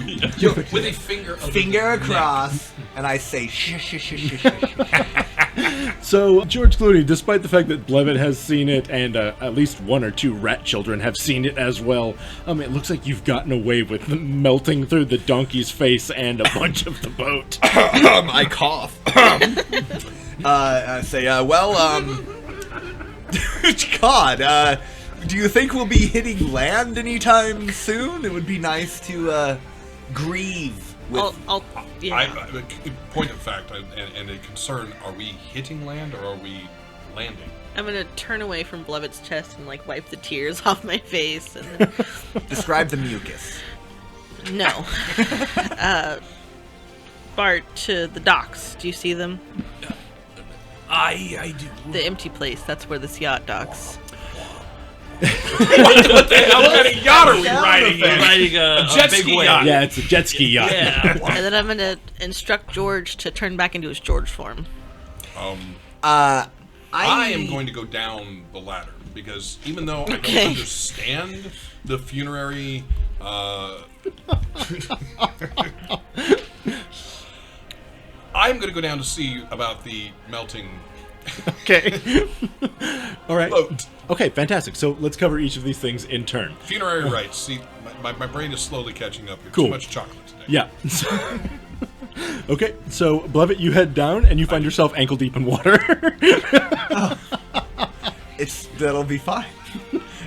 With a finger of Finger across, and I say shh shh shh shh shh. So, George Clooney, despite the fact that Blevett has seen it, and at least one or two rat children have seen it as well, it looks like you've gotten away with melting through the donkey's face and a bunch of the boat. I cough. I say, God, do you think we'll be hitting land anytime soon? It would be nice to grieve with. Yeah. Point of fact and a concern: are we hitting land or are we landing? I'm gonna turn away from Blevett's chest and wipe the tears off my face. And then, Describe the mucus. no. Bart, to the docks. Do you see them? I do. The empty place. That's where this yacht docks. What the hell kind of yacht are we riding in? Riding a jet big ski wave. yacht. Yeah, it's a jet ski yacht. Yeah. And then I'm gonna instruct George to turn back into his George form. I am going to go down the ladder because even though I Okay. don't understand the funerary, I'm going to go down to see about the melting Okay. All right. boat. Okay, fantastic. So let's cover each of these things in turn. Funerary rites. See, my brain is slowly catching up. There's Cool. too much chocolate today. Yeah. Okay, so Blevett, you head down and you find yourself ankle deep in water. That'll be fine.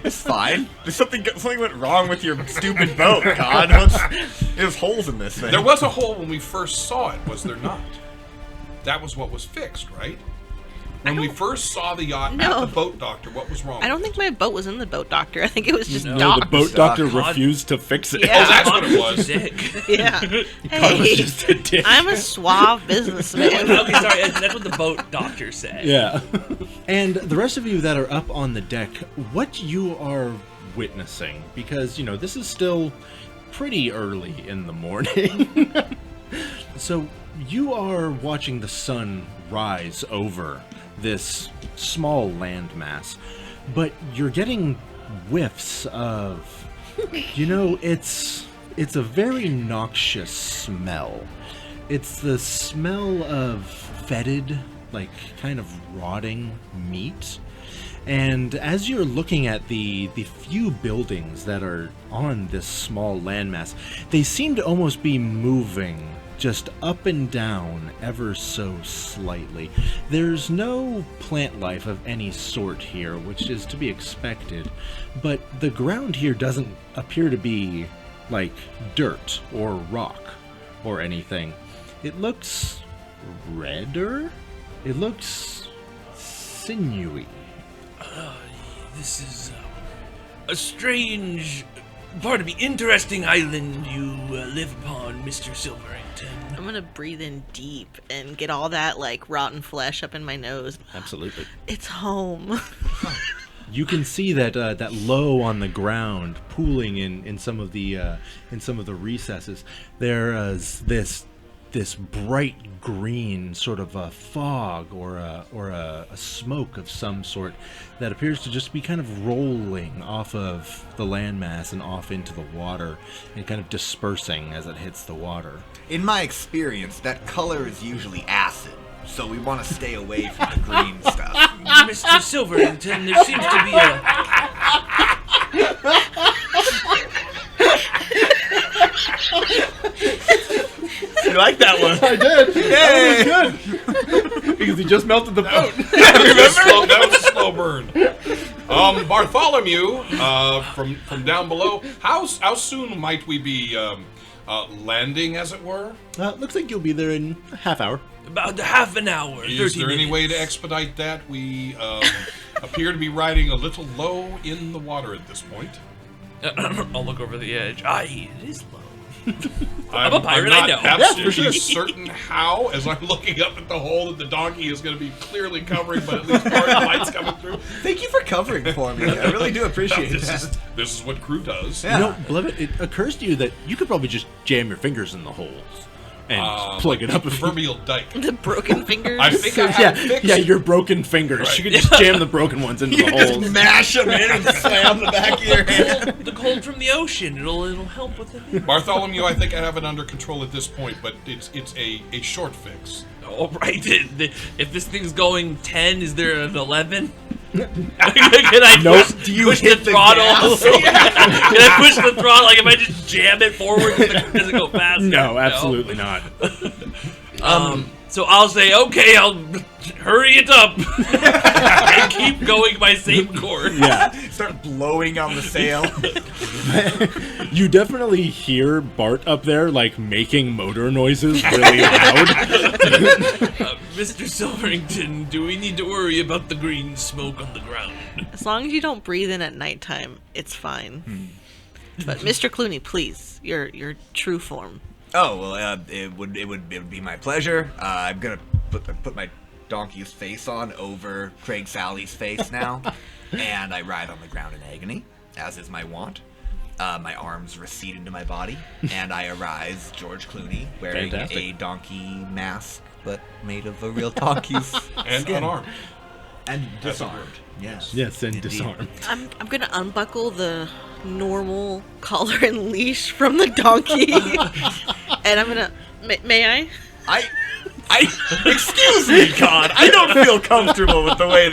It's fine. There's something went wrong with your stupid boat, God. There's holes in this thing. There was a hole when we first saw it, was there not? That was what was fixed, right? When we first saw the yacht No. at the boat doctor, what was wrong? I don't think my boat was in the boat doctor. I think it was just No, docked. the boat doctor Cod- refused to fix it. Yeah. Oh, that's what it was. Dick. Yeah. Cod was Hey, just a dick. I'm a suave businessman. Okay, sorry, that's what the boat doctor said. Yeah. And the rest of you that are up on the deck, what you are witnessing, because, you know, this is still pretty early in the morning. So you are watching the sun rise over this small landmass, but you're getting whiffs of, you know, it's a very noxious smell. It's the smell of fetid, like kind of rotting meat. And as you're looking at the few buildings that are on this small landmass, they seem to almost be moving just up and down ever so slightly. There's no plant life of any sort here, which is to be expected, but the ground here doesn't appear to be like dirt or rock or anything. It looks redder. It looks sinewy. This is a strange, pardon me, interesting island you live upon, Mr. Silverington. I'm gonna breathe in deep and get all that like rotten flesh up in my nose. Absolutely. It's home. You can see that that low on the ground, pooling in some of the recesses. There is this bright green sort of a fog or a smoke of some sort that appears to just be kind of rolling off of the landmass and off into the water and kind of dispersing as it hits the water. In my experience, that color is usually acid, so we want to stay away from the green stuff. Mr. Silverington, there seems to be a... You like that one? I did. Yay! That was good. Because he just melted the boat. That was a slow burn. Bartholomew, from down below, how soon might we be landing, as it were? Looks like you'll be there in a half hour. About half an hour, 30 Is there any way to minutes. expedite that? We appear to be riding a little low in the water at this point. I'll look over the edge. Aye, it is low. I'm a pirate, I'm I not know. absolutely Yeah, for sure. certain how, as I'm looking up at the hole that the donkey is going to be clearly covering, but at least part of the light's coming through. Thank you for covering for me. I really do appreciate that. This is what crew does. Yeah. You know, Blevett, it occurs to you that you could probably just jam your fingers in the holes and plug it up. If you... Proverbial dyke. The broken fingers. I think I have it fixed. Yeah, your broken fingers. Right. You could just jam the broken ones into the Just holes. mash them in and slam the back of your hand. The cold from the ocean, it'll help with it. Bartholomew, I think I have it under control at this point, but it's a short fix. All right, if this thing's going 10, is there an 11? Can I Nope. push, Do you push hit the the throttle? gas? Can I push the throttle? Like if I just jam it forward, does it go faster? No, absolutely not. So I'll say, okay, I'll hurry it up and keep going my same course. Yeah. Start blowing on the sail. You definitely hear Bart up there, like, making motor noises really loud. Mr. Silverington, do we need to worry about the green smoke on the ground? As long as you don't breathe in at nighttime, it's fine. But Mr. Clooney, please, your true form. Oh well, it would be my pleasure. I'm gonna put my donkey's face on over Craig Sally's face now, and I ride on the ground in agony, as is my wont. My arms recede into my body, and I arise George Clooney wearing Fantastic. a donkey mask, but made of a real donkey's And skin. unarmed. And disarmed. Yes. Yes, and Indeed. disarm. I'm gonna unbuckle the normal collar and leash from the donkey, and I'm gonna. May I? Excuse me, Cod. I don't feel comfortable with the way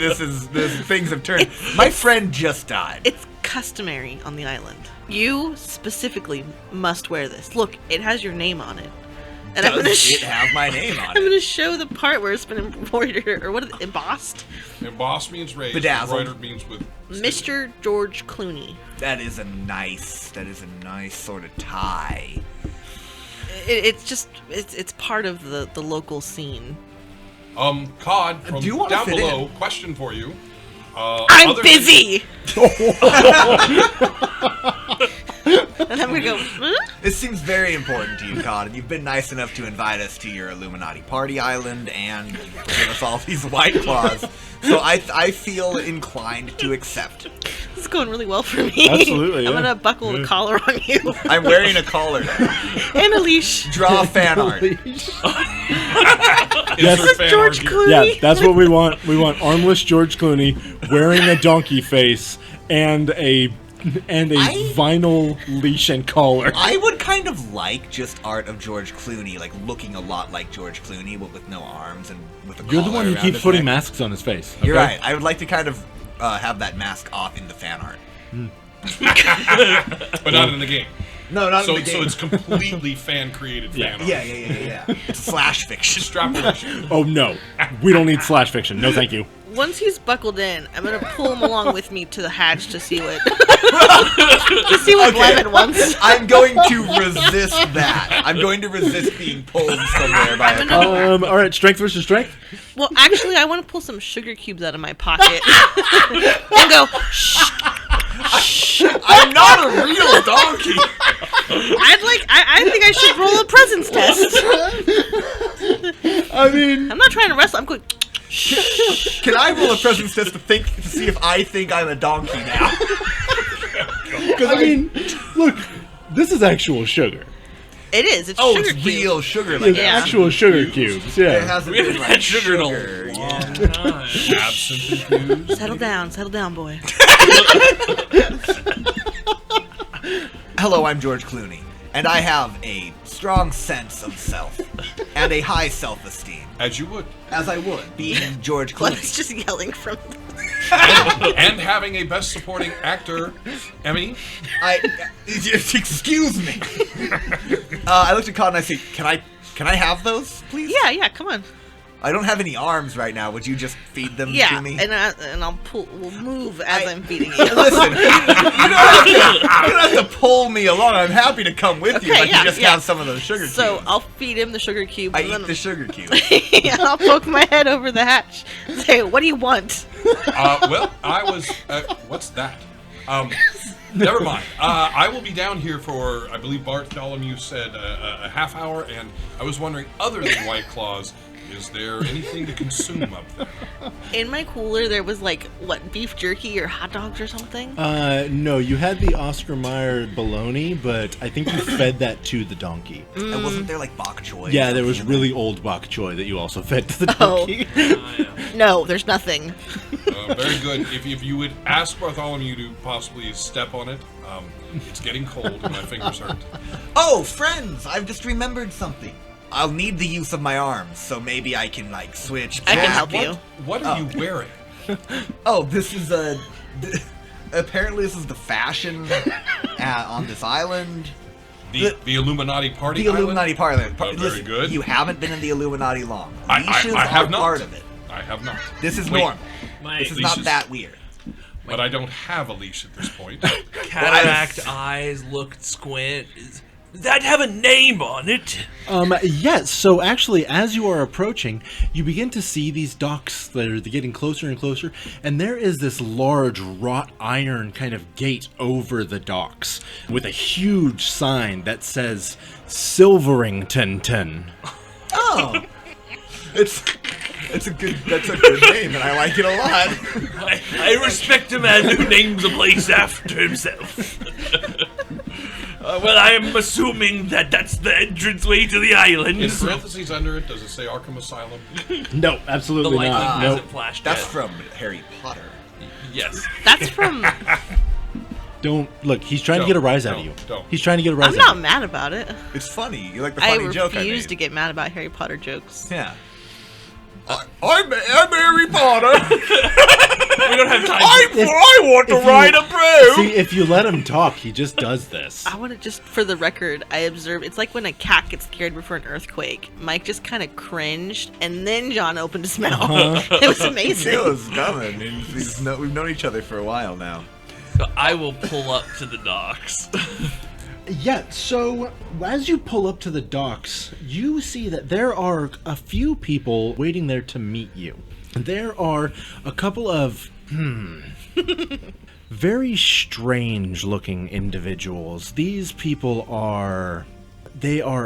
things have turned. My friend just died. It's customary on the island. You specifically must wear this. Look, it has your name on it. And I'm Does gonna it have my name on I'm it? gonna show the part where it's been embroidered, or what is it, embossed? Embossed means raised. Bedazzled. Embroidered means with. Mr. George Clooney. That is a nice sort of tie. It's just it's part of the local scene. Cod from Do you wanna down fit below. in? Question for you. I'm other busy. And I'm gonna go. Huh? This seems very important to you, Cod, and you've been nice enough to invite us to your Illuminati party island and give us all these white claws. So I feel inclined to accept. This is going really well for me. Absolutely, I'm yeah. gonna buckle the collar on you I'm wearing a collar now. and a leash. Draw fan art. Insert fan George art here. Clooney. Yeah, that's what we want. We want armless George Clooney wearing a donkey face and a vinyl leash and collar. I would kind of like just art of George Clooney, like looking a lot like George Clooney, but with no arms and with a You're the collar one who around keeps his putting neck. masks on his face. You're okay? right. I would like to kind of have that mask off in the fan art. But not in the game. No, not So, in the game. so it's completely fan-created fan art. Yeah. It's slash fiction. Extrapolation. Oh no, we don't need slash fiction. No, thank you. Once he's buckled in, I'm gonna pull him along with me to the hatch to see what Levin wants. I'm going to resist that. I'm going to resist being pulled somewhere by a collar. All right, strength versus strength. Well, actually, I want to pull some sugar cubes out of my pocket and go. Shh. I'm not a real donkey. I think I should roll a presence test. I mean, I'm not trying to wrestle. I'm going. Can I roll a presence test to see if I think I'm a donkey now? because look, this is actual sugar. It is. It's Oh, sugar it's cube. real sugar. It's Like Yeah. actual sugar cubes. It Yeah. hasn't We haven't been had like sugar in a sugar. long Yeah. time. Absent infused. Settle down, boy. Hello, I'm George Clooney, and I have a strong sense of self and a high self-esteem, As you would. as I would being George Levin's Clooney. just yelling from. And having a Best Supporting Actor Emmy. Excuse me. I looked at Cod and I said, "Can I have those, please?" Yeah. Come on. I don't have any arms right now. Would you just feed them Yeah, to me? and I'll pull. We'll move as I'm feeding you. Listen, you don't have to pull me along. I'm happy to come with you. Okay, If I can just yeah. have some of those sugar So cubes. I'll feed him the sugar cube. I and eat then the sugar cube. I'll poke my head over the hatch. And say, what do you want? Well, I was. What's that? Never mind. I will be down here for, I believe Bartholomew said, a half hour, and I was wondering, other than White Claws, is there anything to consume up there? In my cooler, there was beef jerky or hot dogs or something. No, you had the Oscar Mayer bologna, but I think you fed that to the donkey. And wasn't there like bok choy? or Yeah, there was something in really old bok choy that you also fed to the Oh. donkey. No, there's nothing. Very good. If you would ask Bartholomew to possibly step on it, it's getting cold and my fingers hurt. Oh, friends! I've just remembered something. I'll need the use of my arms, so maybe I can switch. I can back. help you. What are you wearing? Oh, this is apparently this is the fashion on this island. The Illuminati party The island? Illuminati party. Oh, very good. You haven't been in the Illuminati long. I Leashes have are not. part of it. I have not. This is Wait, normal. My This is leashes- not that weird. But I don't have a leash at this point. Cataract eyes, look, squint. Does that have a name on it? Yes, so actually, as you are approaching, you begin to see these docks that are getting closer and closer, and there is this large wrought iron kind of gate over the docks with a huge sign that says Silverington. Oh, that's a good name, and I like it a lot. I respect a man who names a place after himself. Well, I am assuming that that's the entranceway to the island. In parentheses under it, does it say Arkham Asylum? No, The absolutely lightning not. hasn't No, flashed That's yet. from Harry Potter. Yes. That's from. don't look. He's trying to get a rise out of you. Don't. He's trying to get a rise I'm out not of you. mad about it. It's funny. You like the I funny joke I refuse made. to get mad about Harry Potter jokes. Yeah. I'm Harry Potter. We don't have time. I want to if you- ride a broom. See, if you let him talk, he just does this. I want to just, for the record, I observed it's like when a cat gets scared before an earthquake. Mike just kind of cringed, and then John opened his mouth. It was amazing. It was coming. We've known each other for a while now. So I will pull up to the docks. Yeah, so as you pull up to the docks, you see that there are a few people waiting there to meet you. There are a couple of very strange looking individuals. These people are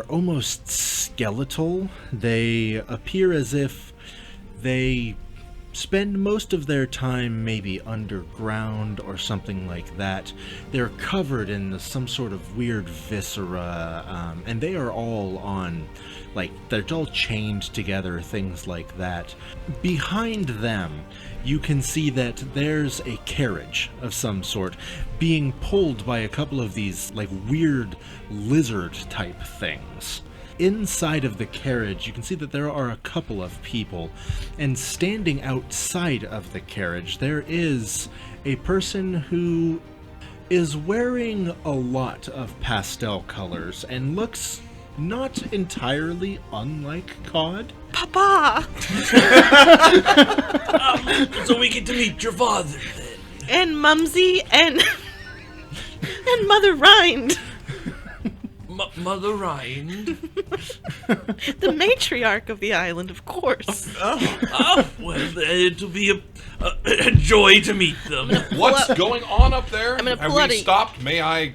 almost skeletal. They appear as if they spend most of their time maybe underground or something like that. They're covered in some sort of weird viscera, and they are all on, like, they're all chained together, things like that. Behind them, you can see that there's a carriage of some sort being pulled by a couple of these, like, weird lizard-type things. Inside of the carriage, you can see that there are a couple of people, and standing outside of the carriage, there is a person who is wearing a lot of pastel colors and looks not entirely unlike Cod. Papa! So we get to meet your father then. And Mumsy and Mother Rind. Mother Rind. The matriarch of the island, of course. Oh, well, it'll be a joy to meet them. What's going on up there? I'm gonna Have pull out we a- stopped? May I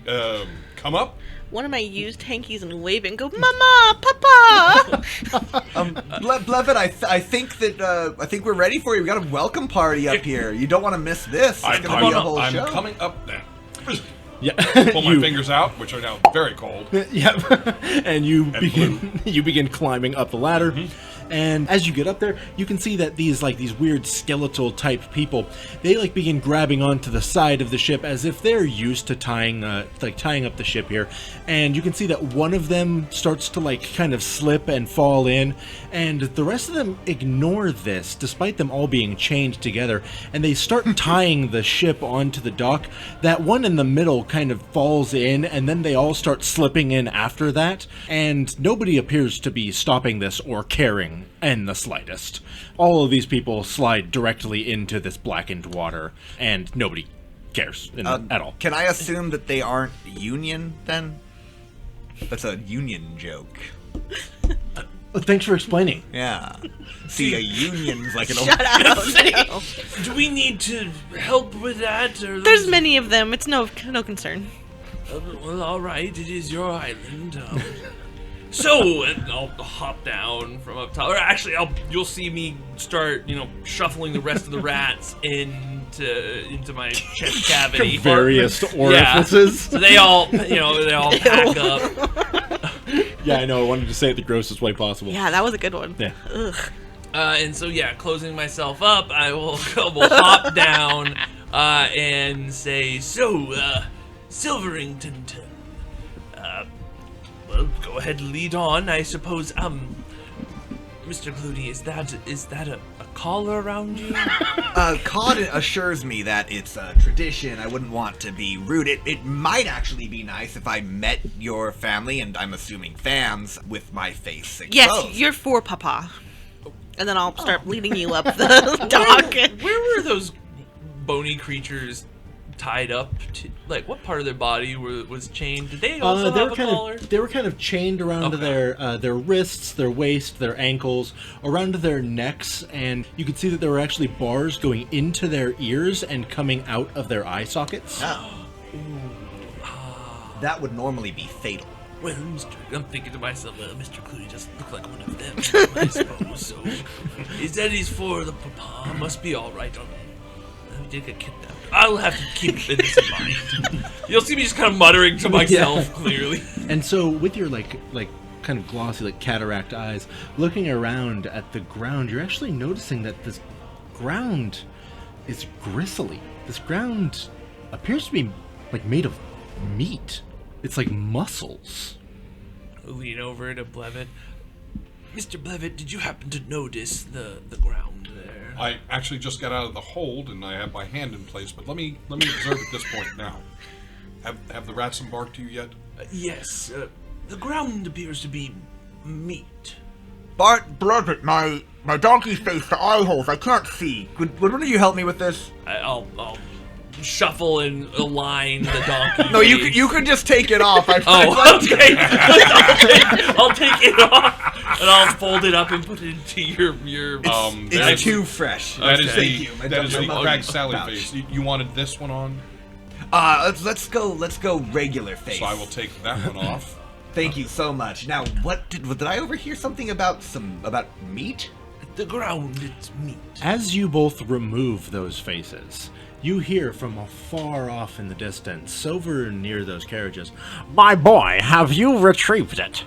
come up? One of my used hankies and wave and go, Mama, Papa! Blevett, I think we're ready for you. We got a welcome party up here. You don't want to miss this. It's gonna be a whole show. I'm coming up now. Yeah, Pull my fingers out, which are now very cold. Yep, and you begin climbing up the ladder. And as you get up there, you can see that these weird skeletal type people, they begin grabbing onto the side of the ship as if they're used to tying up the ship here. And you can see that one of them starts to kind of slip and fall in, and the rest of them ignore this, despite them all being chained together, and they start tying the ship onto the dock. That one in the middle kind of falls in, and then they all start slipping in after that, and nobody appears to be stopping this or caring in the slightest. All of these people slide directly into this blackened water, and nobody cares at all. Can I assume that they aren't Union then? That's a Union joke. Thanks for explaining. Yeah. See, a Union's like an old... Shut up! Do we need to help with that? Or There's many of them. It's no concern. Well, all right. It is your island. So I'll hop down from up top. Or actually, you'll see me start, shuffling the rest of the rats into my chest cavity. Various orifices. Yeah. So they all pack up. Yeah, I know. I wanted to say it the grossest way possible. Yeah, that was a good one. Yeah. Ugh. And so, closing myself up, I will hop down and say, so, Silverington, well, go ahead and lead on, I suppose. Mr. Clooney, is that a collar around you? Cod assures me that it's a tradition. I wouldn't want to be rude. It might actually be nice if I met your family, and I'm assuming fams, with my face exposed. Yes, you're for Papa. And then I'll start leading you up the dock. Where were those bony creatures tied up to? What part of their body was chained? Did they also have a collar? They were kind of chained around their wrists, their waist, their ankles, around their necks, and you could see that there were actually bars going into their ears and coming out of their eye sockets. Oh. That would normally be fatal. Well, I'm thinking to myself, Mr. Clooney doesn't look like one of them, I suppose. So, is that he's for the Papa? Must be all right. I did get kidnapped. I'll have to keep this in mind. You'll see me just kind of muttering to myself, clearly. And so, with your kind of glossy, cataract eyes, looking around at the ground, you're actually noticing that this ground is gristly. This ground appears to be made of meat. It's like muscles. Lean over to Blevett. Mr. Blevett, did you happen to notice the ground there? I actually just got out of the hold and I have my hand in place, but let me observe at this point now. Have the rats embarked to you yet? Yes. The ground appears to be meat. Blevett, my donkey's face to eye holes. I can't see. Would one of you help me with this? I'll shuffle and align the donkey. No, face. you could just take it off. Oh, okay. I'll take it off and I'll fold it up and put it into your. It's too fresh. That is Thank you. that is the My cracked Sally pouch. face. You wanted this one on, Let's go regular face. so I will take that one off. Thank you so much. Now, did I overhear something about meat? The ground, it's meat. As you both remove those faces, you hear from afar off in the distance, over near those carriages, "My boy, have you retrieved it?"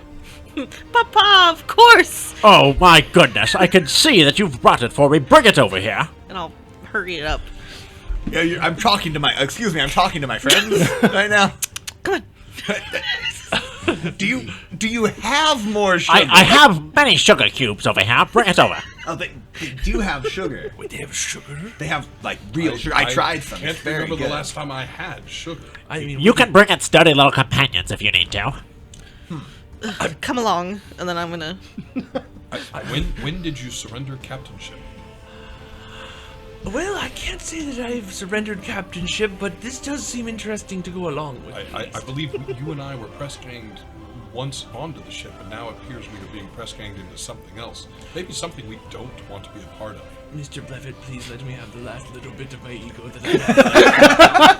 Papa, of course! "Oh my goodness, I can see that you've brought it for me. Bring it over here." And I'll hurry it up. Yeah, I'm talking to my friends right now. Come on. Do you have more sugar? I have many sugar cubes over here. Bring it over. Oh, they do have sugar. Wait, they have sugar? They have like real sugar. I tried some. Can't It's very remember good. the last time I had sugar. I mean, You can bring its dirty little companions if you need to. Come along, and then I'm gonna. When did you surrender captainship? Well, I can't say that I've surrendered captainship, but this does seem interesting to go along with. I believe you and I were press ganged once onto the ship, and now it appears we are being press ganged into something else. Maybe something we don't want to be a part of. Mr. Blevett, please let me have the last little bit of my ego that I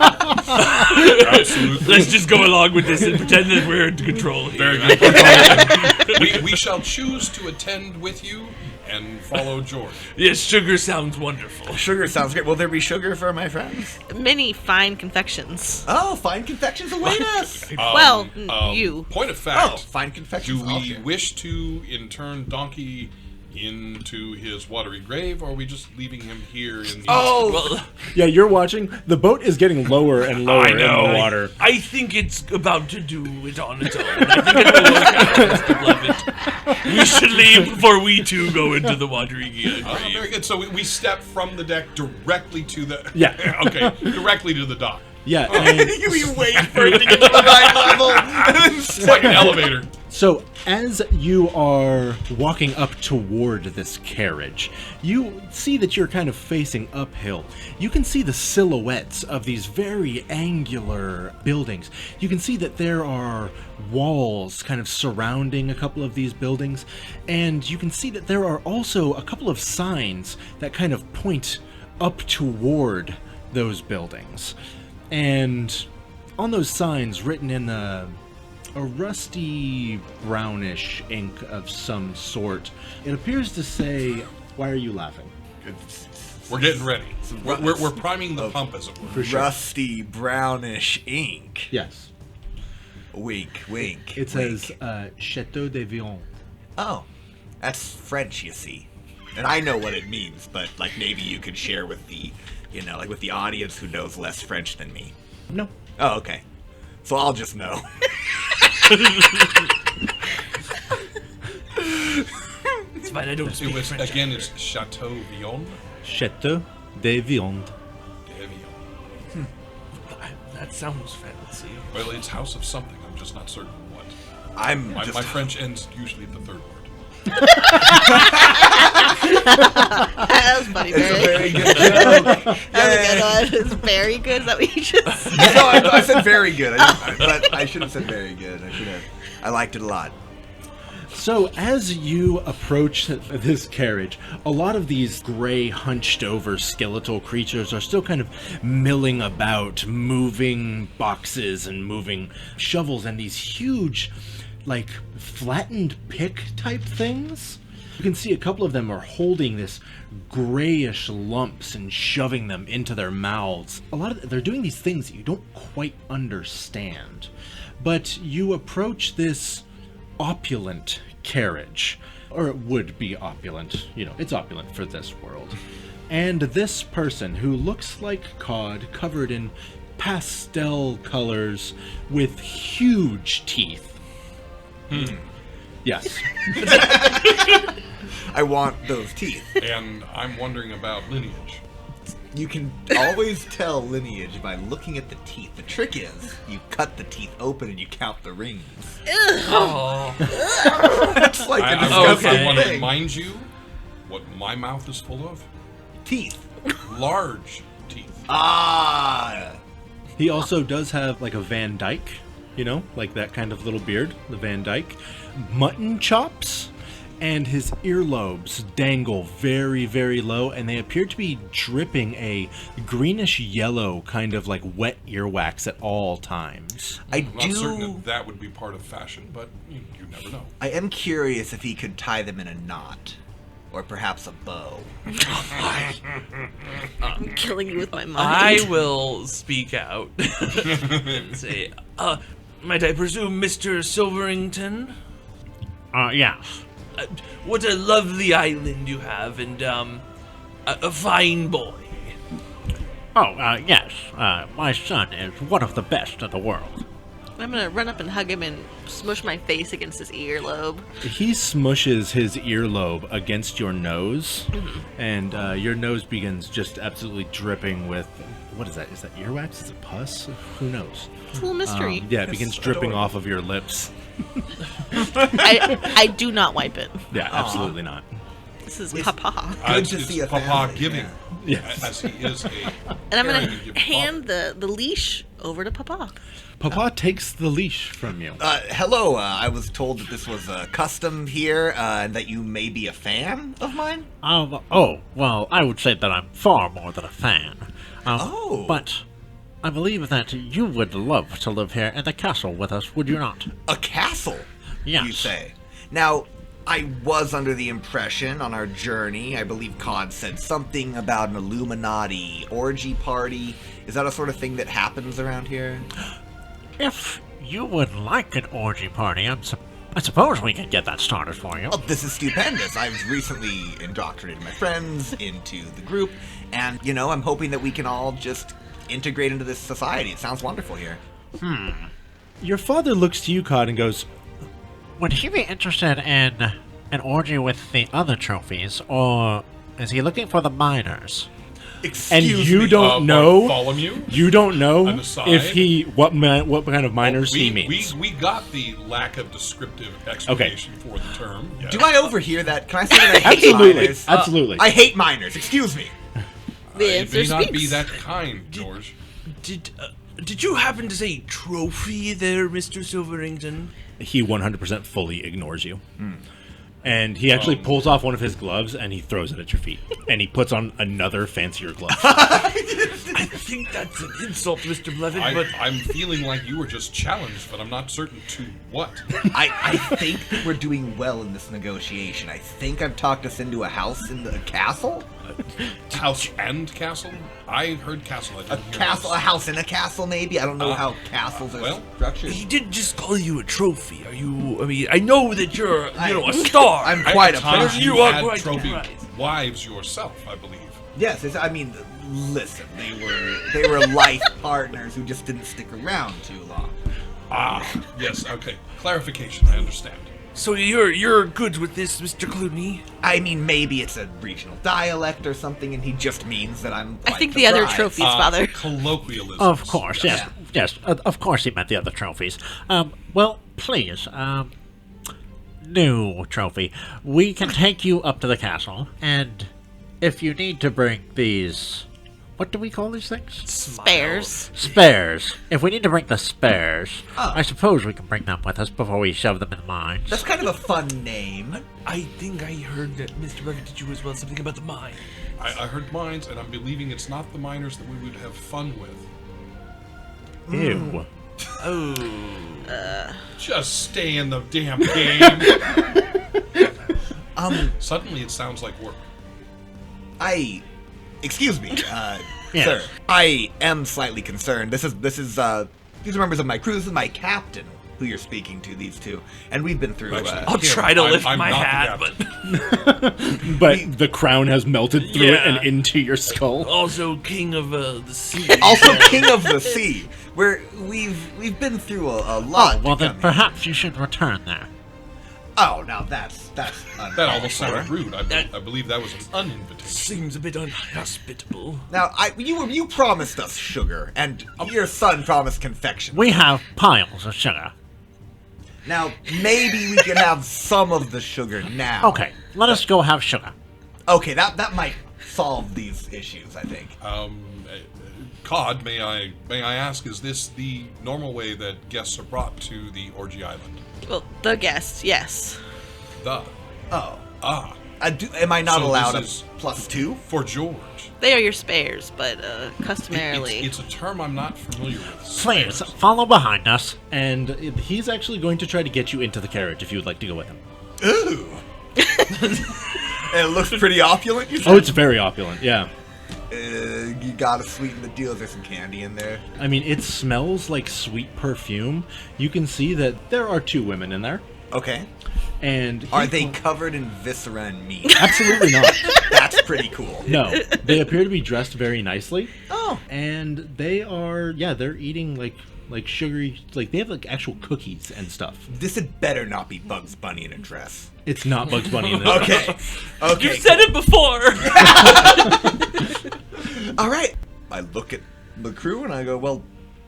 have. Absolutely. Let's just go along with this and pretend that we're in control here. Very good. we shall choose to attend with you and follow George. Yes, sugar sounds wonderful. Sugar sounds great. Will there be sugar for my friends? Many fine confections. Oh, fine confections await us. You. Point of Oh, fact, fine confections. do we Okay. wish to intern Donkey into his watery grave, or are we just leaving him here in the... Oh, Well, Yeah, you're watching. The boat is getting lower and lower I in know. the water. I think it's about to do it on its own. I think it will work out, Mr. Blevett. We should leave before we too go into the watery grave. Oh, very good. So we step from the deck directly to the... Yeah. Okay, directly to the dock. Yeah, and you wait for it to get to the high level. It's like an elevator. so as you are walking up toward this carriage, you see that you're kind of facing uphill. You can see the silhouettes of these very angular buildings. You can see that there are walls kind of surrounding a couple of these buildings, and you can see that there are also a couple of signs that kind of point up toward those buildings. And on those signs, written in a rusty brownish ink of some sort, it appears to say, "Why are you laughing?" We're getting ready. We're priming the pump, as it were. For sure. Rusty brownish ink. Yes. Wink, wink. It says, wink. Château de Vion. Oh, that's French, you see. And I know what it means, but like maybe you could share with the, like with the audience who knows less French than me. No. Oh, okay. So I'll just know. It's fine, I don't It speak was, French. again, it's Chateau Vion. Château de Viande. That sounds fancy. Well, it's House of something. I'm just not certain what. I'm My French ends usually at the third word. That was funny, It's a Barry. very good joke. That was a good one. It's very good. Is that what you just said? No, I said very good. But I should have said very good. I liked it a lot. So, as you approach this carriage, a lot of these gray, hunched-over skeletal creatures are still kind of milling about, moving boxes and moving shovels and these huge, like, flattened pick-type things. You can see a couple of them are holding this grayish lumps and shoving them into their mouths. They're doing these things that you don't quite understand. But you approach this opulent carriage, or it would be opulent, it's opulent for this world. And this person who looks like Cod, covered in pastel colors with huge teeth. Yes. I want those teeth. And I'm wondering about lineage. You can always tell lineage by looking at the teeth. The trick is, you cut the teeth open and you count the rings. Oh. That's like a I disgusting want to thing. remind you what my mouth is full of. Teeth. Large teeth. Ah! He also does have like a Van Dyke, you know, like that kind of little beard, the Van Dyke. Mutton chops, and his earlobes dangle very, very low, and they appear to be dripping a greenish yellow kind of like wet earwax at all times. I'm not certain that would be part of fashion, but you never know. I am curious if he could tie them in a knot. Or perhaps a bow. I'm killing you with my mind. I will speak out and say, might I presume Mr. Silverington? Yes. What a lovely island you have, and, a fine boy. Yes. My son is one of the best in the world. I'm gonna run up and hug him and smush my face against his earlobe. He smushes his earlobe against your nose, and your nose begins just absolutely dripping with, what is that? Is that earwax? Is it pus? Who knows? It's a little mystery. Yeah, it begins dripping off of your lips. I do not wipe it. Yeah, absolutely not. This is Papa. Good to see a Papa family. giving, Yes. as he is a. And I'm parent gonna of your hand the leash over to Papa. Papa takes the leash from you. Hello, I was told that this was a custom here, and that you may be a fan of mine? Well, I would say that I'm far more than a fan. Oh. But I believe that you would love to live here in the castle with us, would you not? A castle, Yes. you say? Now, I was under the impression on our journey, I believe Cod said something about an Illuminati orgy party. Is that a sort of thing that happens around here? If you would like an orgy party, I suppose we can get that started for you. Oh, this is stupendous. I've recently indoctrinated my friends into the group, and, I'm hoping that we can all just integrate into this society. It sounds wonderful here. Your father looks to you, Cod, and goes, Would he be interested in an orgy with the other trophies, or is he looking for the minors? and Excuse you me. don't know. Bartholomew? You don't know An aside? if he what kind of minors he means. We got the lack of descriptive explanation for the term. Yes. Do I overhear that? Can I say that I hate Absolutely, minors? absolutely. I hate minors. Excuse me. The It answer may not speaks. be that kind, George. Did you happen to say trophy there, Mr. Silverington? He 100% fully ignores you. And he actually pulls off one of his gloves and he throws it at your feet. And he puts on another fancier glove. I think that's an insult, Mr. Blevin, but I'm feeling like you were just challenged, but I'm not certain to what. I think that we're doing well in this negotiation. I think I've talked us into a house in the castle. House and castle? I heard castle. I A didn't hear castle, a house. house in a castle, maybe. I don't know how castles are well, structured. he did just call you a trophy. I know that you're, a star. I'm quite At a times fan. you You are had quite trophy right. wives yourself, I believe. Yes, listen, they were life partners who just didn't stick around too long. Ah, yes, okay. Clarification, I understand. So you're good with this, Mr. Clooney? I mean, maybe it's a regional dialect or something, and he just means that I'm. I quite think the other surprised. trophies, Father. Colloquialism. Of course, yes. Yeah. Yes, of course he meant the other trophies. Well, please, new trophy. We can take you up to the castle, and if you need to bring these... What do we call these things? Spares. Spares. If we need to bring the spares, Oh. I suppose we can bring them with us before we shove them in the mines. That's kind of a fun name. I think I heard that Mr. Blevin did you as well, something about the mine. I heard mines, and I'm believing it's not the miners that we would have fun with. Ew. Oh. Just stay in the damn game. Suddenly it sounds like work. Excuse me, Yes. sir. I am slightly concerned. These are members of my crew. This is my captain, who you're speaking to, these two. And we've been through, Actually, I'll try to lift I'm my not the hat, captain. but But the crown has melted through it Yeah. and into your skull. also king of the sea. also king of the sea. We've been through a lot. Well, to then come here. perhaps you should return there. Oh, now that's That almost sounded rude. I believe that was an uninvitation. Seems a bit unhospitable. Now, you promised us sugar, and your son promised confection. We have piles of sugar. Now, maybe we can have some of the sugar now. Okay, let us go have sugar. Okay, that might solve these issues, I think. Cod, may I ask, is this the normal way that guests are brought to the Orgy Island? Well, the guests, yes. Oh. Ah. Am I not So allowed a this is- +2? For George. They are your spares, but customarily. It's a term I'm not familiar with. Please, follow behind us. And he's actually going to try to get you into the carriage if you would like to go with him. Ooh. And it looks pretty opulent, you said? Oh, it's very opulent, yeah. You gotta sweeten the deal. Is there some candy in there? I mean, it smells like sweet perfume. You can see that there are 2 women in there. Okay. And Are they covered in viscera and meat? Absolutely not. That's pretty cool. No, they appear to be dressed very nicely. Oh. And they are, they're eating like sugary, like they have like actual cookies and stuff. This had better not be Bugs Bunny in a dress. It's not Bugs Bunny in this. Okay. Okay. You said it before. All right. I look at the crew and I go, well,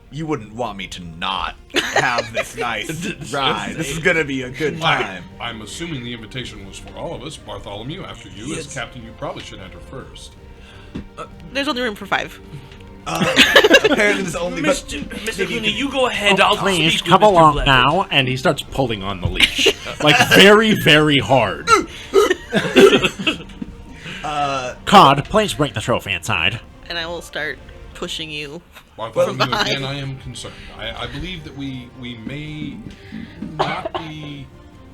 you wouldn't want me to not have this nice ride. This is gonna be a good time. I'm assuming the invitation was for all of us. Bartholomew, after you, Yes. as captain, you probably should enter first. There's only room for 5. Apparently there's only... Mr. Clooney, you go ahead. I'll Please, speak with come Mr. along Blevett. now. And he starts pulling on the leash. Like very, very hard. Cod, please bring the trophy inside. And I will start pushing you. Bartholomew, behind. again, I am concerned. I believe that we may not be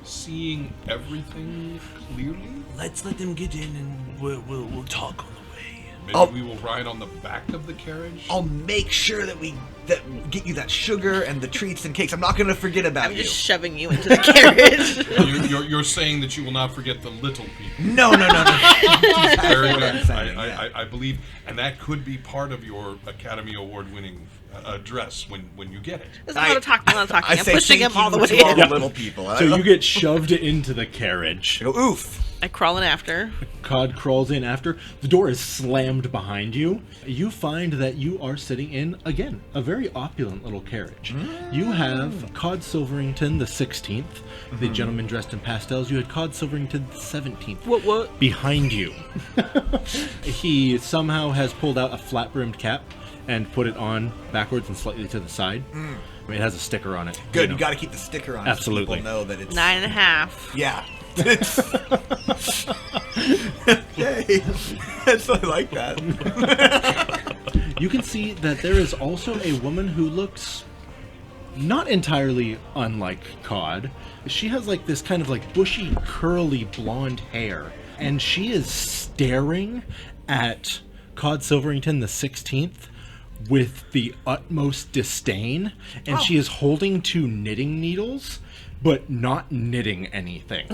seeing everything clearly. Let's let them get in and we'll talk on the way. Maybe we will ride on the back of the carriage. I'll make sure that we get you that sugar and the treats and cakes. I'm not gonna forget about I'm you. just shoving you into the carriage. You're saying that you will not forget the little people. No. Very what good. I'm saying, yeah. I believe, and that could be part of your Academy Award-winning address when you get it. There's a lot of talking, a lot of talking. I I'm say pushing thank him all the you way to all in. the little people. So you get shoved into the carriage. I go, oof. I crawl in after. Cod crawls in after. The door is slammed behind you. You find that you are sitting in, again, a very opulent little carriage. You have Cod Silverington the 16th, the gentleman dressed in pastels. You had Cod Silverington the 17th. What? Behind you. He somehow has pulled out a flat-brimmed cap and put it on backwards and slightly to the side. I mean, it has a sticker on it. Good, know. you gotta keep the sticker on Absolutely. so people know that it's... 9.5. Yeah. Okay. I like that. You can see that there is also a woman who looks not entirely unlike Cod. She has like this kind of like bushy, curly blonde hair, and she is staring at Cod Silverington the 16th with the utmost disdain, and she is holding 2 knitting needles, but not knitting anything.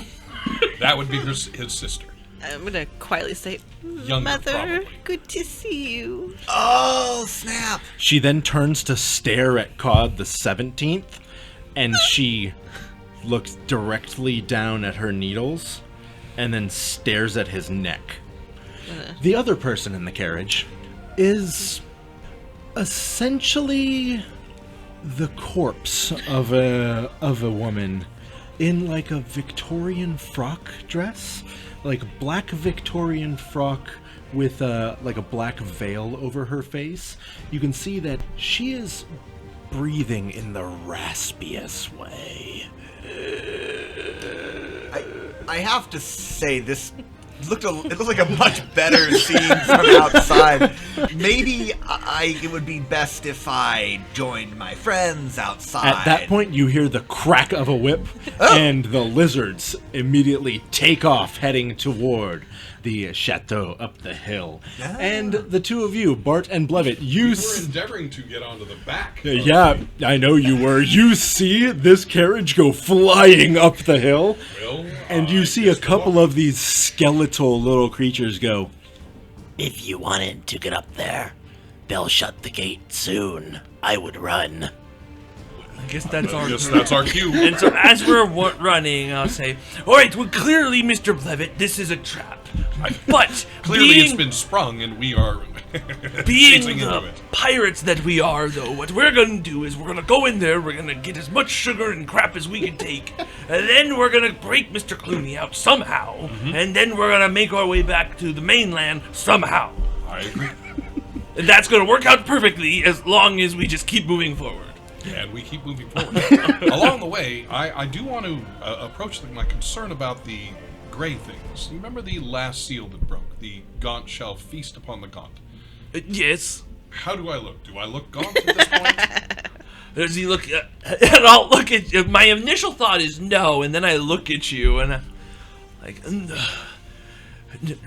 That would be his sister. I'm gonna quietly say, Younger, Mother, probably. good to see you. Oh, snap. She then turns to stare at Cod the 17th, and she looks directly down at her needles, and then stares at his neck. The other person in the carriage is essentially the corpse of a woman in like a Victorian frock dress, like black Victorian frock with like a black veil over her face. You can see that she is breathing in the raspiest way. I have to say, this it looked like a much better scene from outside. Maybe it would be best if I joined my friends outside. At that point, you hear the crack of a whip, and the lizards immediately take off, heading toward the chateau up the hill. And the 2 of you, Bart and Blevett, We're endeavoring to get onto the back. yeah, I know you were. You see this carriage go flying up the hill, Well, and you see a couple of these skeletal little creatures go. If you wanted to get up there, they'll shut the gate soon. I would run. I guess that's our Yes, that's our cue. And so as we're running, I'll say, all right, well, clearly, Mr. Blevett, this is a trap. But Clearly, being, it's been sprung, and we are being chasing into the it. pirates that we are, though, what we're going to do is we're going to go in there, we're going to get as much sugar and crap as we can take, and then we're going to break Mr. Clooney out somehow, and then we're going to make our way back to the mainland somehow. I agree. And that's going to work out perfectly as long as we just keep moving forward. And we keep moving forward. Along the way, I do want to approach my concern about the gray things. You remember the last seal that broke? The gaunt shall feast upon the gaunt. Yes. How do I look? Do I look gaunt at this point? Does he look? And I'll look at you. My initial thought is no, and then I look at you and I'm like,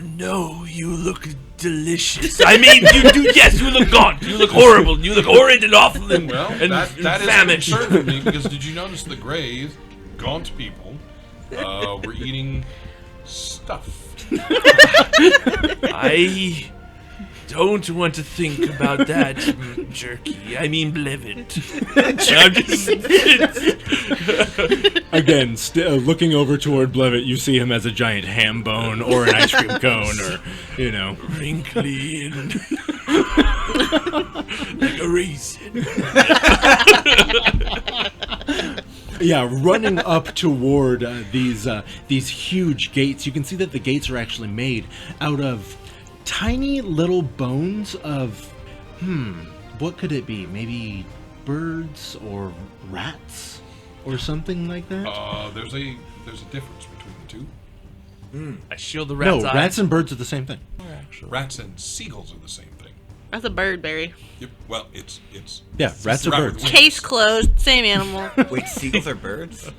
no, you look delicious. I mean, you do. Yes, you look gaunt. You look horrible. You look horrid and awful and, Well, and that is a famished. concern for me, because did you notice the gray, gaunt people were eating stuff? I don't want to think about that, jerky. I mean, Blevett. Again, looking over toward Blevett, you see him as a giant ham bone or an ice cream cone, or Wrinkly and like a raisin. Yeah, running up toward these huge gates. You can see that the gates are actually made out of tiny little bones of, what could it be? Maybe birds or rats or something like that? There's a difference between the two. I shield the rat's No, eye. rats and birds are the same thing. Rats and seagulls are the same thing. That's a bird, Barry. Yep. Well, it's Yeah, rats are rat birds. with wings. Case closed. Same animal. Wait, seagulls are birds?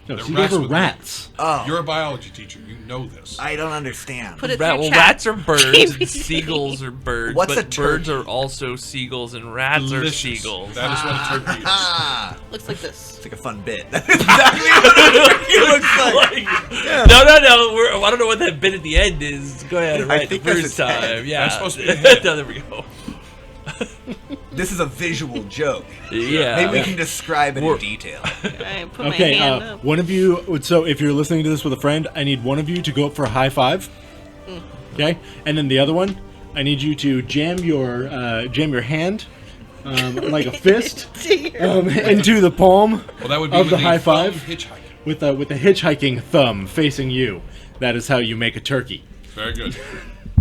No, They're seagulls are with rats. Oh, You're a biology teacher. You know this. I don't understand. Put it through Well, chat. rats are birds, and seagulls are birds, What's but a turkey? birds are also seagulls, and rats are Delicious. seagulls. That is what a turkey is. Ah, Looks like this. it's like a fun bit. That's exactly what it looks like. No. I don't know what that bit at the end is. Go ahead and I write the think that's first its head. time. Yeah, That's supposed to be the head. No, there we go. This is a visual joke. Yeah. Maybe we can describe it in detail. Alright, put my Okay, hand up. one of you. So if you're listening to this with a friend, I need one of you to go up for a high five. Okay, and then the other one, I need you to jam your hand, like a fist, into the palm Well, that would be of the with high thumb five hitchhiking. with a hitchhiking thumb facing you. That is how you make a turkey. Very good.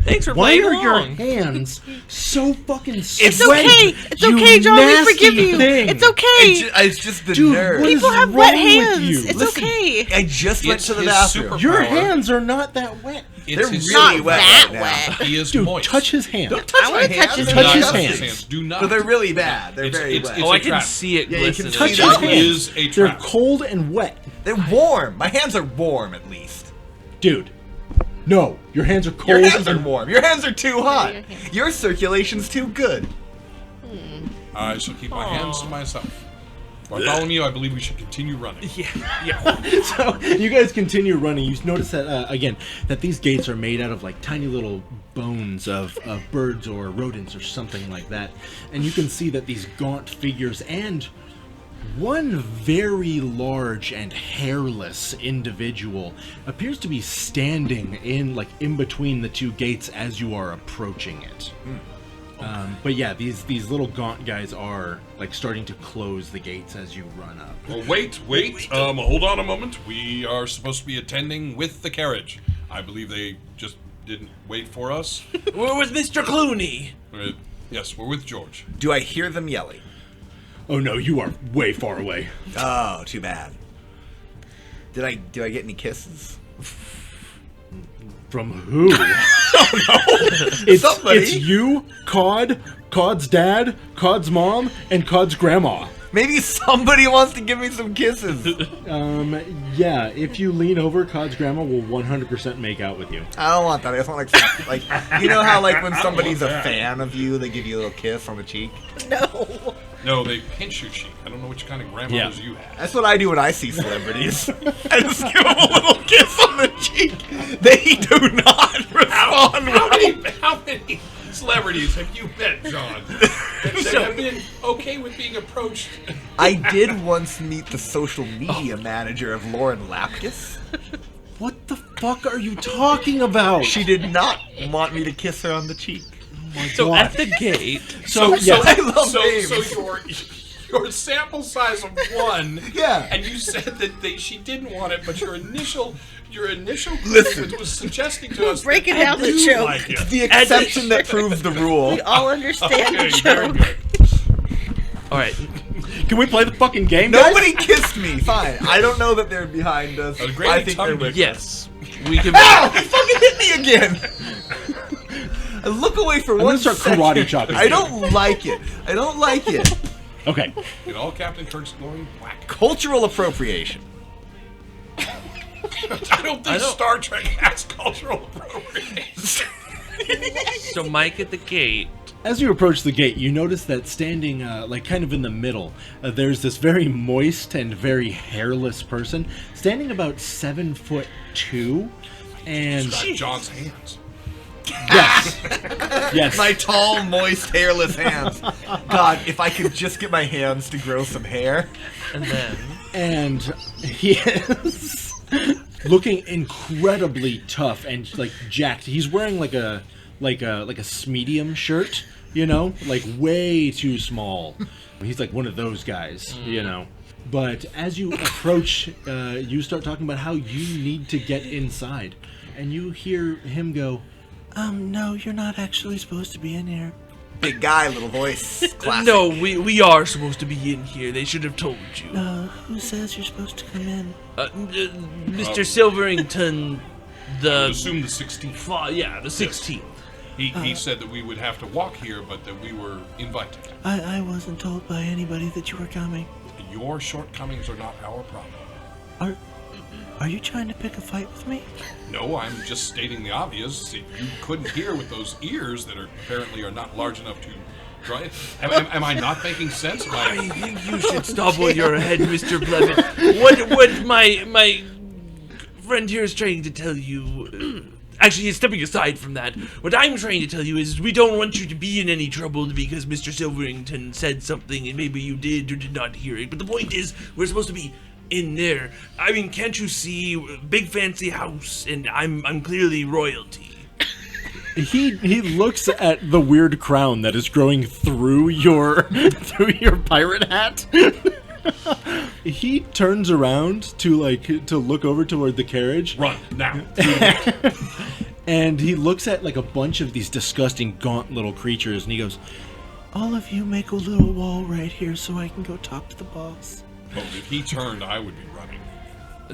Thanks for Why playing are your along. hands so fucking sweaty? It's okay. It's you okay, John. We nasty forgive you. thing. It's okay. It's just the Dude, nerve. what is People have wrong wet with hands. you? It's Listen, okay. I just went It's to the his bathroom. superpower. Your hands are not that wet. It's They're his really Not wet that right now. wet. He is Dude, moist. touch his hand. I want to touch his Do Touch not his touch hands. Do not. But they're really bad. They're very it's- wet. it's Oh, a I can trap. see it Yeah, you can glistening. touch It his hands. is a They're trap. cold and wet. They're warm. My hands are warm, at least. Dude, no, your hands are cold. Your hands are and warm. Your hands are too hot. your hands. Your circulation's too good. I shall keep my hands to myself. Bartholomew, I believe we should continue running. Yeah. So you guys continue running. You notice that again that these gates are made out of like tiny little bones of birds or rodents or something like that, and you can see that these gaunt figures and one very large and hairless individual appears to be standing in between the two gates as you are approaching it. But yeah, these little gaunt guys are like starting to close the gates as you run up. Well, wait. Hold on a moment. We are supposed to be attending with the carriage. I believe they just didn't wait for us. We're with Mr. Clooney. Yes, we're with George. Do I hear them yelling? Oh no, you are way far away. Oh, too bad. Do I get any kisses? From who? It's Somebody. it's you, Cod's dad, Cod's mom, and Cod's grandma. Maybe somebody wants to give me some kisses. Yeah, if you lean over, Cod's grandma will 100% make out with you. I don't want that. I just want like you know how like when somebody's a fan of you, they give you a little kiss on the cheek. No, they pinch your cheek. I don't know which kind of grandmothers you have. That's what I do when I see celebrities. I just give them a little kiss on the cheek. They do not respond well. How many celebrities have you met, John? That have been okay with being approached? I did once meet the social media manager of Lauren Lapkus. What the fuck are you talking about? She did not want me to kiss her on the cheek. So at the gate, So yeah. I love names. so your sample size of 1. Yeah. And you said that she didn't want it, but your initial Listen. was suggesting to us breaking that down the you joke. like it. It's the exception that proves the rule. We all understand Okay, the very joke. good. All right. Can we play the fucking game, guys? Nobody kissed me. Fine. I don't know that they're behind us. A great I think they're tongue with Yes. We can. Ow! He fucking hit me again! I look away for I'm one gonna start second. karate chopping. I don't like it. I don't like it. Okay. In all Captain Kirk's glory, whack. Cultural appropriation. I don't think Star Trek has cultural appropriation. So Mike at the gate. As you approach the gate, you notice that standing, like kind of in the middle, there's this very moist and very hairless person, standing about 7'2", and Describe John's hands. yes, yes, My tall, moist, hairless hands. God, if I could just get my hands to grow some hair. And then. and he is looking incredibly tough and like jacked. He's wearing like a medium shirt, you know, like way too small. He's like one of those guys, you know. But as you approach, you start talking about how you need to get inside, and you hear him go, no, you're not actually supposed to be in here. Big guy, little voice. Classic. No, we are supposed to be in here. They should have told you. Who says you're supposed to come in? Mr. Silverington, I assume the 16th. the 16th. He said that we would have to walk here, but that we were invited. I wasn't told by anybody that you were coming. Your shortcomings are not our problem. Are you trying to pick a fight with me? No, I'm just stating the obvious. If you couldn't hear with those ears that apparently are not large enough to dry. Am I not making sense? I think you should stop on your head, Mr. Blevett. What my friend here is trying to tell you... Actually, stepping aside from that, what I'm trying to tell you is we don't want you to be in any trouble because Mr. Silverington said something and maybe you did or did not hear it. But the point is, we're supposed to be in there. I mean, can't you see? Big fancy house, and I'm clearly royalty. He looks at the weird crown that is growing through your pirate hat. He turns around to look over toward the carriage. Run now. And he looks at like a bunch of these disgusting gaunt little creatures, and he goes, All of you make a little wall right here so I can go talk to the boss. Oh, if he turned, I would be running.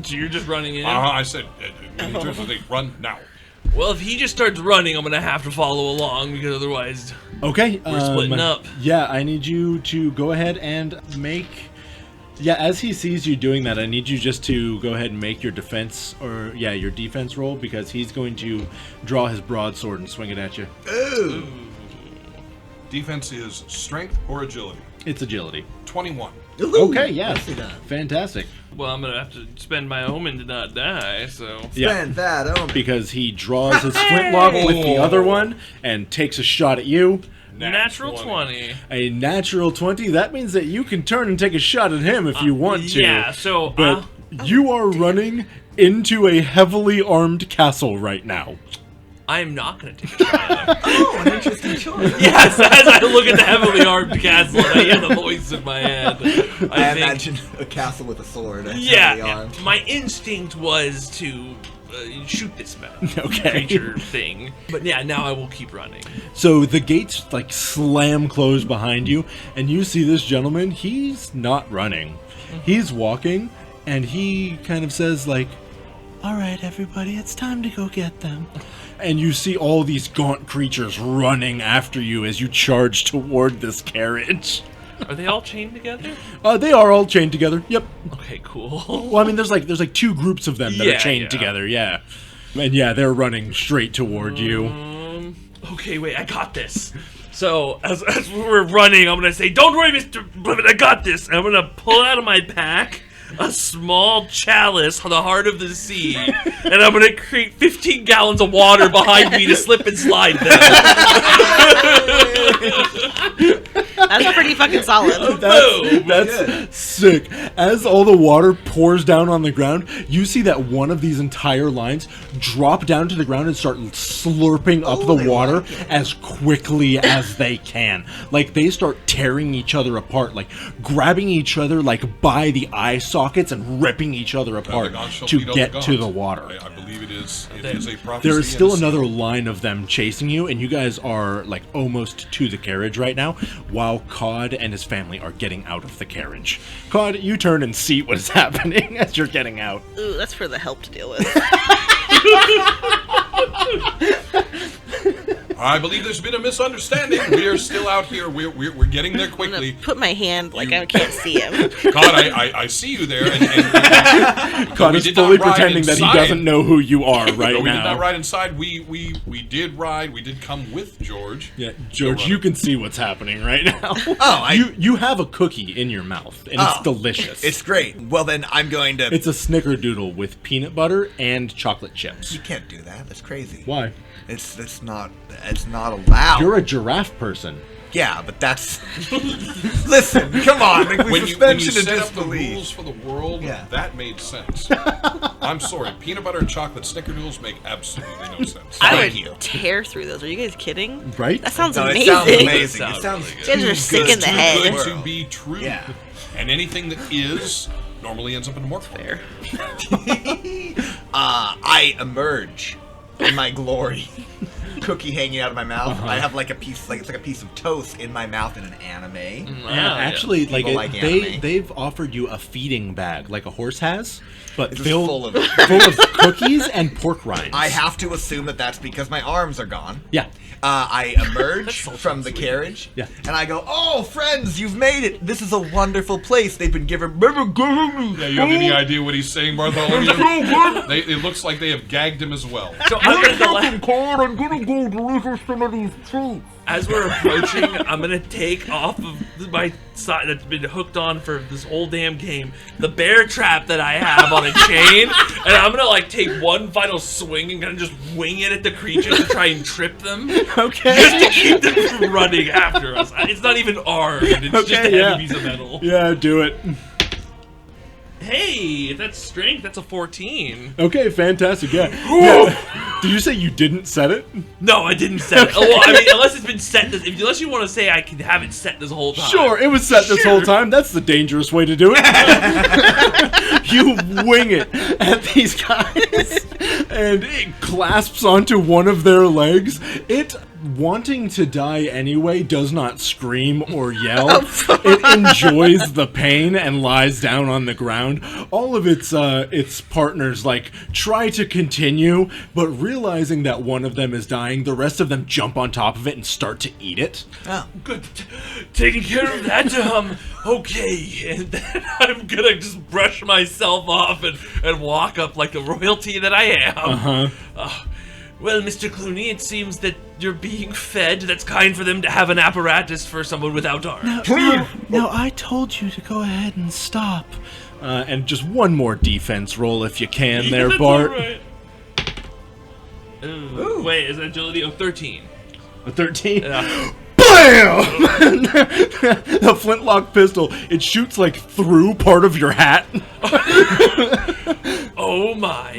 So you're just running in? I said, when he turns, I think, run now. Well, if he just starts running, I'm gonna have to follow along because otherwise... okay, we're splitting up. Yeah, I need you to go ahead and make... Yeah, as he sees you doing that, I need you just to go ahead and make your defense, your defense roll, because he's going to draw his broadsword and swing it at you. Ooh. Defense is strength or agility. It's agility. 21. Okay, yes. Fantastic. Well, I'm gonna have to spend my omen to not die, so... Spend that omen. Because he draws his flintlock with the other one and takes a shot at you. Natural 20. A natural 20, that means that you can turn and take a shot at him if you want to. Yeah, so... But you are running into a heavily armed castle right now. I'm not gonna take a shot at him. Oh, an interesting choice. Yes, as I look at the heavily armed castle and I hear the voice in my head, I think, imagine a castle with a sword. That's yeah, heavily armed. my instinct was to shoot this Okay. creature thing. But yeah, now I will keep running. So the gates like slam closed behind you, and you see this gentleman. He's not running. He's walking, and he kind of says like, All right, everybody, it's time to go get them. and you see all these gaunt creatures running after you as you charge toward this carriage. Are they all chained together? They are all chained together. Yep. Okay, cool. Well, I mean, there's like two groups of them that are chained together. Yeah. And yeah, they're running straight toward you. Okay, wait, I got this. So, as we're running, I'm gonna say, "Don't worry, Mr. Blevett, I got this." And I'm gonna pull out of my pack a small chalice, the heart of the sea, and I'm gonna create 15 gallons of water behind me to slip and slide them. That's pretty fucking solid. That's sick. As all the water pours down on the ground, you see that one of these entire lines drop down to the ground and start slurping up the water as quickly as they can. Like, they start tearing each other apart, like grabbing each other like by the eye sockets and ripping each other apart to get to the water. I believe it is a prophecy. There is still another line of them chasing you, and you guys are like almost to the carriage right now, while Cod and his family are getting out of the carriage. Cod, you turn and see what is happening as you're getting out. Ooh, that's for the help to deal with. I believe there's been a misunderstanding. We are still out here. We're getting there I'm quickly. gonna put my hand like I can't see him. Cod, I see you there. And Cod is fully pretending that he doesn't know who you are right we now. did not ride inside. We did ride. We did come with George. Yeah, George, you can see what's happening right now. Oh, you have a cookie in your mouth, and it's delicious. It's great. Well, then I'm going to... It's a snickerdoodle with peanut butter and chocolate chips. You can't do that. That's crazy. Why? It's not allowed. You're a giraffe person. Yeah, but that's... Listen, come on. Like, When you set up the rules for the world, Yeah. that made sense. I'm sorry. Peanut butter and chocolate snickerdoodles make absolutely no sense. I would tear through those. Are you guys kidding? Right? That sounds No, it amazing. sounds amazing. It sounds You guys are sick in the Too head. good to be true. Yeah. And anything that is normally ends up in a Mörk Borg. I emerge in my glory. Cookie hanging out of my mouth. I have like a piece, like it's like a piece of toast in my mouth in an anime. Yeah, actually, like, People like anime. they've offered you a feeding bag, like a horse has, but It's filled full of full of cookies and pork rinds. I have to assume that that's because my arms are gone. Yeah. I emerge from the carriage, Yeah. and I go, "Oh, friends, you've made it! This is a wonderful place. They've been giving me." Yeah, you have any idea what he's saying, Bartholomew? It looks like they have gagged him as well. So I'm gonna I'm gonna go deliver some of these treats. as we're approaching, I'm gonna take off of my side that's been hooked on for this whole damn game the bear trap that I have on a chain, and I'm gonna like take one final swing and kind of just wing it at the creatures to try and trip them, Okay. just to keep them from running after us. It's not even armed; it's just a heavy piece of metal. Yeah, do it. Hey, that's strength. That's a 14. Okay, fantastic. Yeah. Did you say you didn't set it? No, I didn't set it. Oh, well, I mean, unless it's been set. Unless you want to say I can have it set this whole time. Sure, it was set this whole time. That's the dangerous way to do it. You wing it at these guys, and it clasps onto one of their legs. It, wanting to die anyway, does not scream or yell. It enjoys the pain and lies down on the ground. All of its partners like try to continue, but realizing that one of them is dying, the rest of them jump on top of it and start to eat it. Oh. Good. Taking care of that, okay. And then I'm gonna just brush myself off and walk up like the royalty that I am. Well, Mr. Clooney, it seems that you're being fed. That's kind for them to have an apparatus for someone without arms. Now, I told you to go ahead and stop. And just one more defense roll if you can there, That's Bart. all right. Ooh. Wait, is that agility? Oh, 13. A 13? Yeah. BAM! The flintlock pistol, it shoots like through part of your hat. Oh my,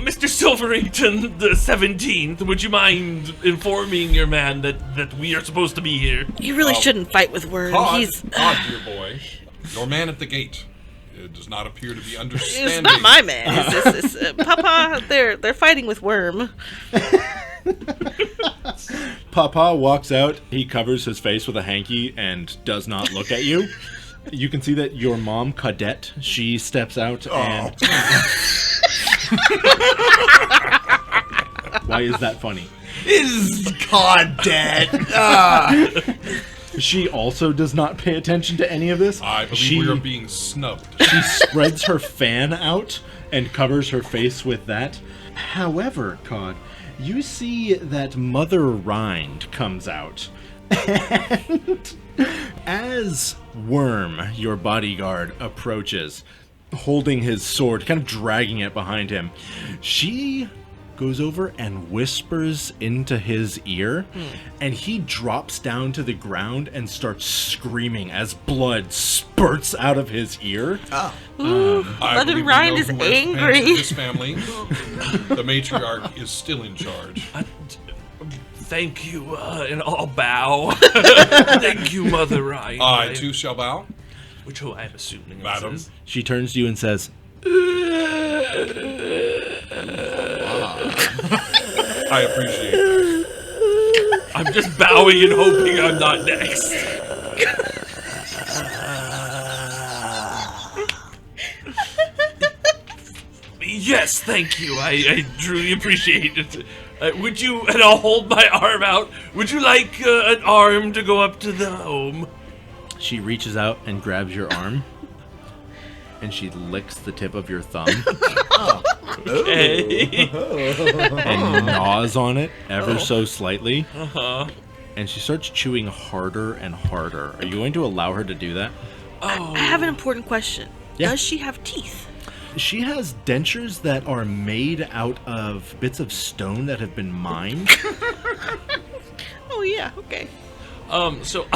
Mr. Silverington the 17th, would you mind informing your man that we are supposed to be here? You really shouldn't fight with worms. Cod, dear boy, your man at the gate does not appear to be understanding. It's not my man. It's Papa, they're fighting with worm. Papa walks out, he covers his face with a hanky and does not look at you. You can see that your mom, Cadette, she steps out and... Why is that funny? Is God dead? She also does not pay attention to any of this. I believe we are being snubbed. She spreads her fan out and covers her face with that. However, Cod, you see that Mother Rind comes out. And as Worm, your bodyguard, approaches, holding his sword, kind of dragging it behind him, she goes over and whispers into his ear, and he drops down to the ground and starts screaming as blood spurts out of his ear. Ooh, I Mother believe we Ryan know is who wears the pants in angry. this family. The matriarch is still in charge. Thank you, and I'll bow. Thank you, Mother Ryan. I too shall bow. Which who I'm assuming this Madam. is. She turns to you and says, I appreciate that. I'm just bowing and hoping I'm not next. Yes, thank you. I truly appreciate it. Would you, and I'll hold my arm out, would you like an arm to go up to the home? she reaches out and grabs your arm, and she licks the tip of your thumb Okay. and gnaws on it ever so slightly. Uh-huh. And she starts chewing harder and harder. Are you going to allow her to do that? I have an important question. Yeah. Does she have teeth? She has dentures that are made out of bits of stone that have been mined. Oh yeah, okay. So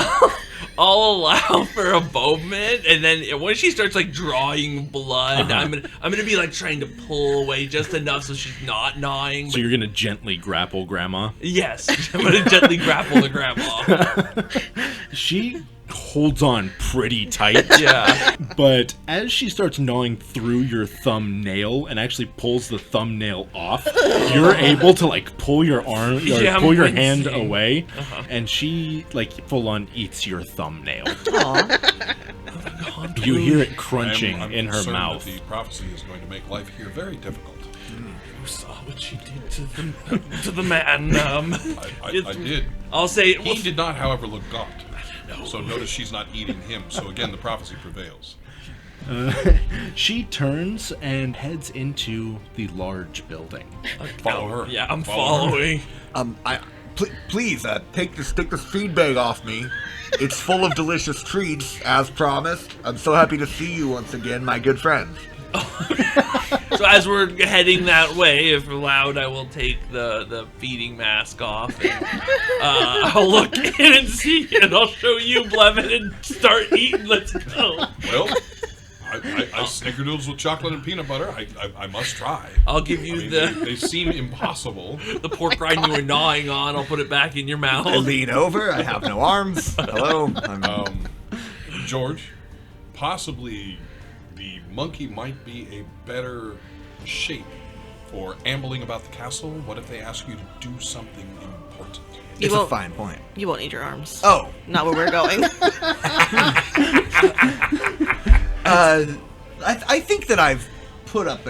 I'll allow for a moment, and then when she starts like drawing blood, I'm gonna be like trying to pull away just enough so she's not gnawing. So you're going to gently grapple Grandma. Yes, I'm gonna gently grapple the grandma. She holds on pretty tight. Yeah. But as she starts gnawing through your thumbnail and actually pulls the thumbnail off, you're able to like pull your arm, or Yeah, pull your I'm hand wincing. away, and she like full on eats your thumbnail. You hear it crunching I'm in her concerned mouth. that the prophecy is going to make life here very difficult. You saw what she did to the man. I did. I'll say He did not, however, look gaunt. So notice she's not eating him. So again, the prophecy prevails. She turns and heads into the large building. Follow her. Yeah, I'm Follow her. following. Please, take this feed bag off me. It's full of delicious treats, as promised. I'm so happy to see you once again, my good friends. So as we're heading that way, if allowed, I will take the feeding mask off. And, I'll look in and see, and I'll show you, Blevin, and start eating. Let's go. Well, I snickerdoodles with chocolate and peanut butter. I must try. I'll give you I mean, the they seem impossible. pork rind you were gnawing on. I'll put it back in your mouth. I lean over. I have no arms. Hello. George, possibly the monkey might be a better shape for ambling about the castle. What if they ask you to do something important? It's You a won't- fine point. You won't need your arms. Oh, Not where we're going. I think that I've put up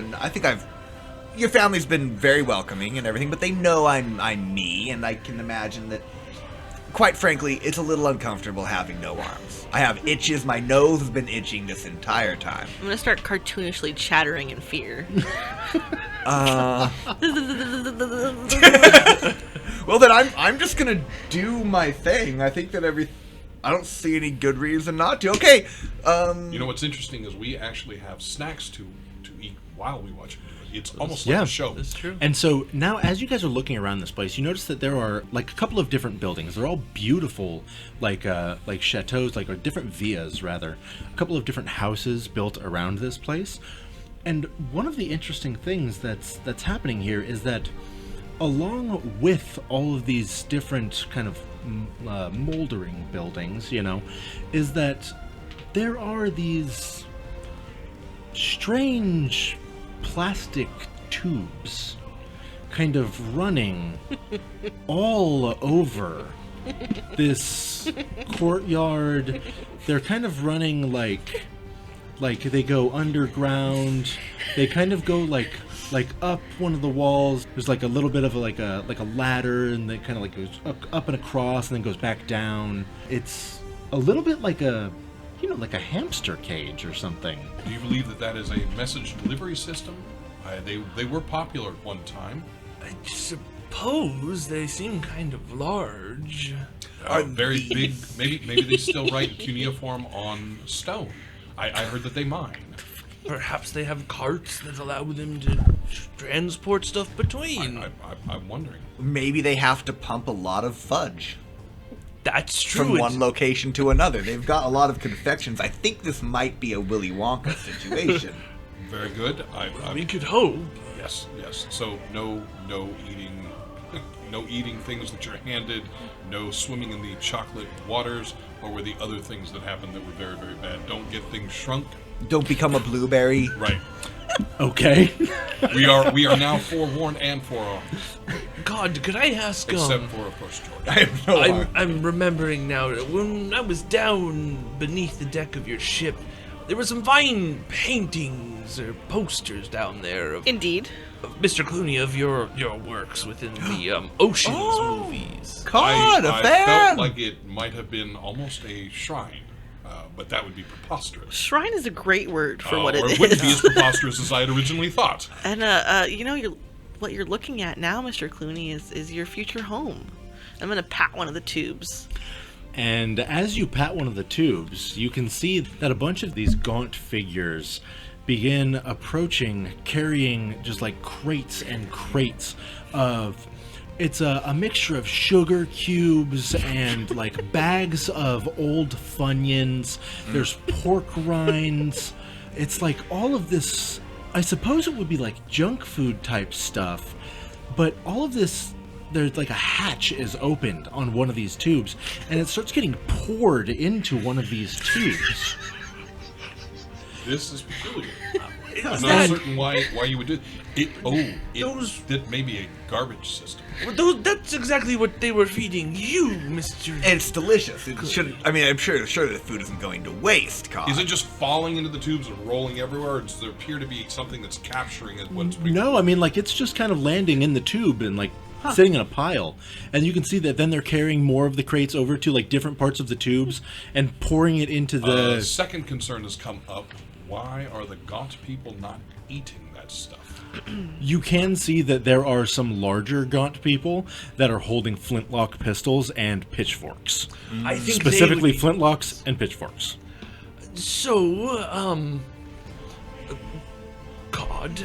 your family's been very welcoming and everything, but they know I'm me, and I can imagine that, quite frankly, it's a little uncomfortable having no arms. I have itches. My nose has been itching this entire time. I'm gonna start cartoonishly chattering in fear. Well, then I'm just gonna do my thing. I think that I don't see any good reason not to. Okay. You know what's interesting is we actually have snacks to eat while we watch it. It's almost like Yeah. a show. That's true. And so now, as you guys are looking around this place, you notice that there are like a couple of different buildings. They're all beautiful, like chateaus, or different villas rather. A couple of different houses built around this place. And one of the interesting things that's happening here is that, along with all of these different kind of moldering buildings, is that there are these strange plastic tubes kind of running all over this courtyard. They're kind of running like they go underground. They kind of go like up one of the walls. There's like a little bit of a ladder, and it kind of like goes up and across and then goes back down. It's a little bit like a hamster cage or something. Do you believe that is a message delivery system? They were popular at one time. I suppose they seem kind of large. Very big. Maybe they still write cuneiform on stone. I heard that they mine. Perhaps they have carts that allow them to transport stuff between. I'm wondering. Maybe they have to pump a lot of fudge That's true. from one location to another. They've got a lot of confections. I think this might be a Willy Wonka situation. Very good. We could hope. Yes. So no eating, no eating things that you're handed. No swimming in the chocolate waters, or were the other things that happened that were very, very bad. Don't get things shrunk. Don't become a blueberry. Right. Okay. We are now forewarned and forearmed. God, could I ask? Except for, of course, George. I have no arm. I'm remembering now. When I was down beneath the deck of your ship, there were some fine paintings or posters down there of Indeed. Mr. Clooney, of your works within the Oceans movies. Cod, a I fan! felt like it might have been almost a shrine, but that would be preposterous. Shrine is a great word for what it or is. it wouldn't be as preposterous as I had originally thought. And what you're looking at now, Mr. Clooney, is your future home. I'm gonna pat one of the tubes. And as you pat one of the tubes, you can see that a bunch of these gaunt figures begin approaching, carrying just like crates and crates of... It's a mixture of sugar cubes and like bags of old Funyuns. There's pork rinds. It's like all of this... I suppose it would be like junk food type stuff, but all of this... There's like a hatch is opened on one of these tubes, and it starts getting poured into one of these tubes. This is peculiar. I'm not certain why you would do it. That may be a garbage system. That's exactly what they were feeding you, Mr. And it's delicious. It should. I mean, I'm sure the food isn't going to waste, Cod. Is it just falling into the tubes and rolling everywhere, or does there appear to be something that's capturing it? No, I mean, like, it's just kind of landing in the tube and, like, sitting in a pile. And you can see that then they're carrying more of the crates over to, like, different parts of the tubes and pouring it into the... second concern has come up. Why are the gaunt people not eating that stuff? You can see that there are some larger gaunt people that are holding flintlock pistols and pitchforks. I think Specifically they would... flintlocks and pitchforks. So, God,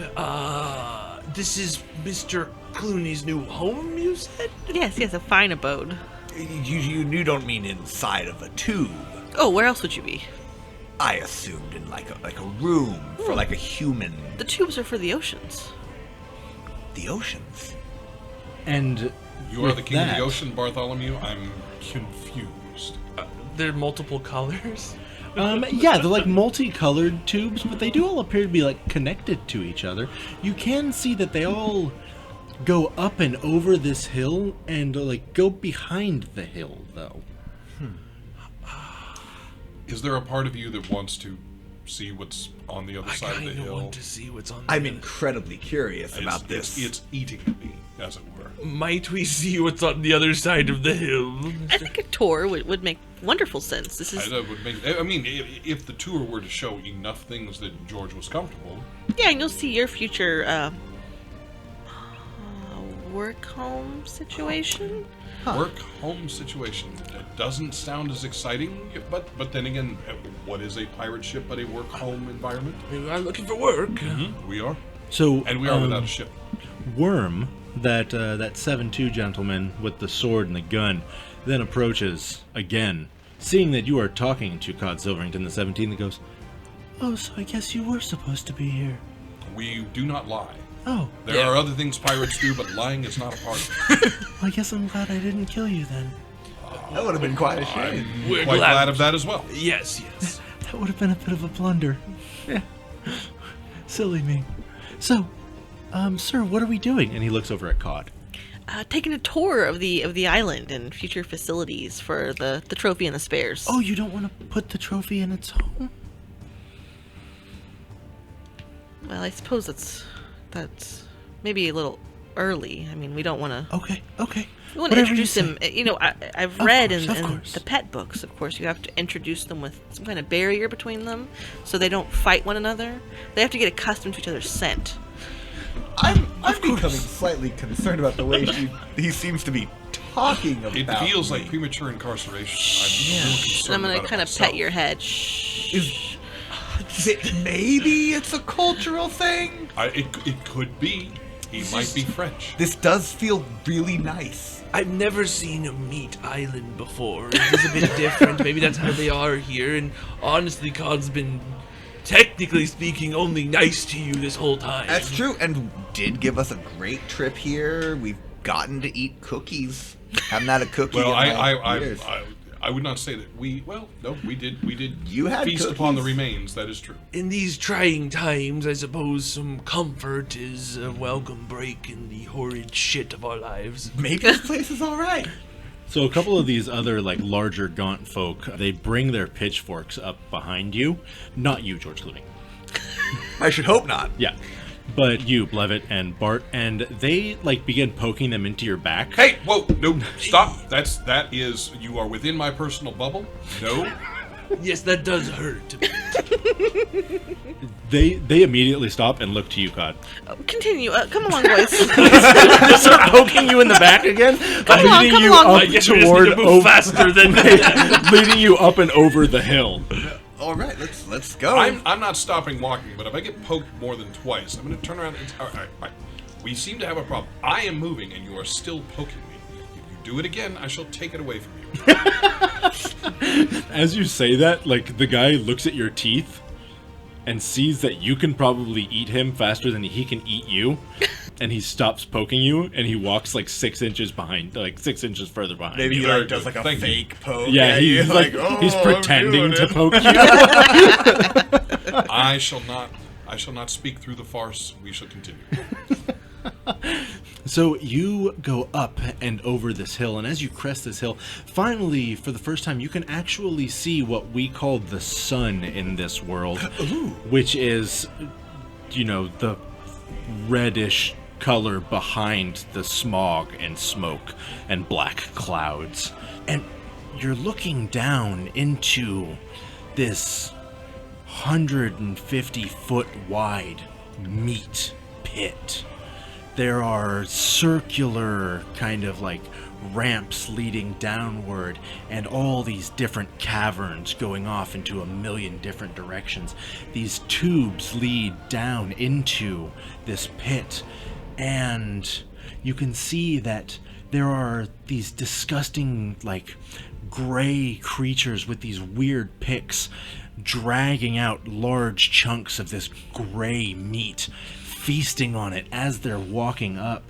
this is Mr. Clooney's new home, you said? Yes, a fine abode. You don't mean inside of a tube. Oh, where else would you be? I assumed in like a room for like a human. The tubes are for the oceans. The oceans. And You are the king of that- the ocean, Bartholomew. I'm confused. They're multiple colors? Yeah, they're like multicolored tubes, but they do all appear to be like connected to each other. You can see that they all go up and over this hill and like go behind the hill, though. Is there a part of you that wants to see what's on the other I side of the kind of hill? want to see what's on the I'm incredibly curious about It's this. eating me, as it were. Might we see what's on the other side of the hill? I think a tour would make wonderful sense. This is That would make, I mean, if the tour were to show enough things that George was comfortable, yeah, and you'll see your future work home situation. work home situation. It doesn't sound as exciting, but then again, what is a pirate ship but a work home environment? We are looking for work. We are, So, and we are without a ship. Worm, that 7-2 gentleman with the sword and the gun, then approaches again, seeing that you are talking to Cod Silverington the 17th, and goes, "Oh, so I guess you were supposed to be here. We do not lie. Oh, There are other things pirates do, but lying is not a part of it. well, I guess I'm glad I didn't kill you then. That would have been quite a shame. We're Quite glad of that as well. Yes. That would have been a bit of a blunder. Yeah. Silly me. So, sir, what are we doing?" And he looks over at Cod. Taking a tour of the island and future facilities for the trophy and the spares. Oh, you don't want to put the trophy in its home? Well, I suppose that's maybe a little early. I mean, we don't want to. Okay. We want to Whatever you introduce them. say. You know, I've Of read course, in of course. the pet books. Of course, you have to introduce them with some kind of barrier between them, so they don't fight one another. They have to get accustomed to each other's scent. I'm becoming slightly concerned about the way he seems to be talking about It feels me. like premature incarceration. I'm real concerned And I'm gonna about it kind of myself. pet your head. Shh. Maybe it's a cultural thing. It could be. He might be French. This does feel really nice. I've never seen a meat island before. It's a bit different. Maybe that's how they are here. And honestly, Cod's been, technically speaking, only nice to you this whole time. That's true, and did give us a great trip here. We've gotten to eat cookies. Haven't had a cookie Well, in years. I would not say that we. Well, no, we did. You had feast cookies? upon the remains. That is true. In these trying times, I suppose some comfort is a welcome break in the horrid shit of our lives. Maybe this place is all right. So a couple of these other, like, larger gaunt folk, they bring their pitchforks up behind you. Not you, George Clooney. I should hope not. Yeah. But you, Blevett and Bart, and they, like, begin poking them into your back. Hey, whoa, no, stop. That is, you are within my personal bubble. No. Yes, that does hurt. They immediately stop and look to you, Cod. Continue. Come along, boys. They start poking you in the back again, Come along, leading come you along. up I guess we just toward need to move faster than leading you up and over the hill. All right, let's go. I'm not stopping walking, but if I get poked more than twice, I'm going to turn around. All right. We seem to have a problem. I am moving, and you are still poking me. If you do it again, I shall take it away from you. As you say that, like, the guy looks at your teeth and sees that you can probably eat him faster than he can eat you, and he stops poking you, and he walks like 6 inches behind, like 6 inches further behind. Maybe you. he Very like does good. like a Thank you. fake poke. Yeah, at he's you, like, oh, he's I'm pretending doing to it. poke you. I shall not speak through the farce. We shall continue. So you go up and over this hill, and as you crest this hill, finally, for the first time, you can actually see what we call the sun in this world, which is, you know, the reddish color behind the smog and smoke and black clouds. And you're looking down into this 150-foot wide meat pit. There are circular kind of like ramps leading downward, and all these different caverns going off into a million different directions. These tubes lead down into this pit, and you can see that there are these disgusting, like, gray creatures with these weird picks dragging out large chunks of this gray meat, feasting on it as they're walking up.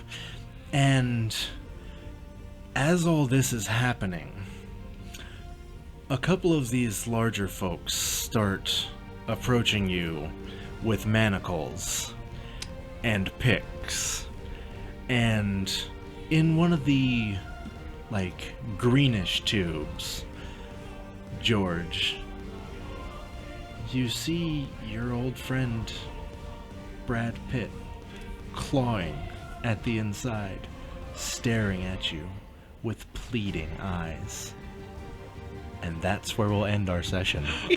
And as all this is happening, a couple of these larger folks start approaching you with manacles and picks. And in one of the, like, greenish tubes, George, you see your old friend Brad Pitt clawing at the inside, staring at you with pleading eyes. And that's where we'll end our session. We're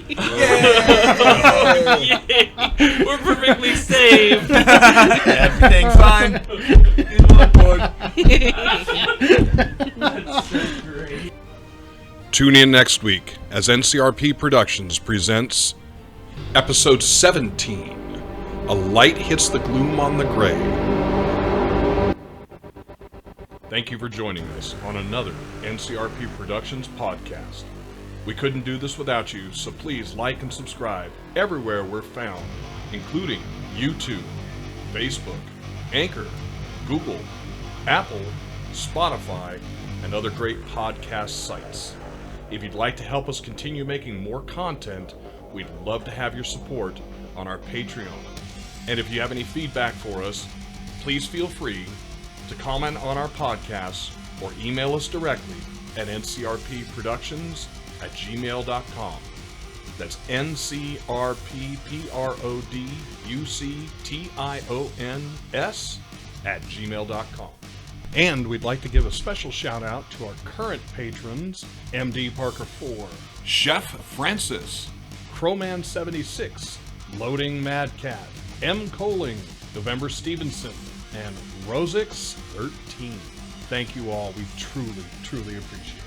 perfectly saved. Everything's fine. He's on board. That's so great. Tune in next week as NCRP Productions presents Episode 17, A Light Hits the Gloom on the Grave. Thank you for joining us on another NCRP Productions podcast. We couldn't do this without you, so please like and subscribe everywhere we're found, including YouTube, Facebook, Anchor, Google, Apple, Spotify, and other great podcast sites. If you'd like to help us continue making more content, we'd love to have your support on our Patreon. And if you have any feedback for us, please feel free to comment on our podcasts or email us directly at ncrpproductions@gmail.com. That's ncrpproductions@gmail.com. And we'd like to give a special shout out to our current patrons: MD Parker 4, Chef Francis, Crowman76, Loading Madcat, M. Coling, November Stevenson, and Rosix13. Thank you all. We truly, truly appreciate it.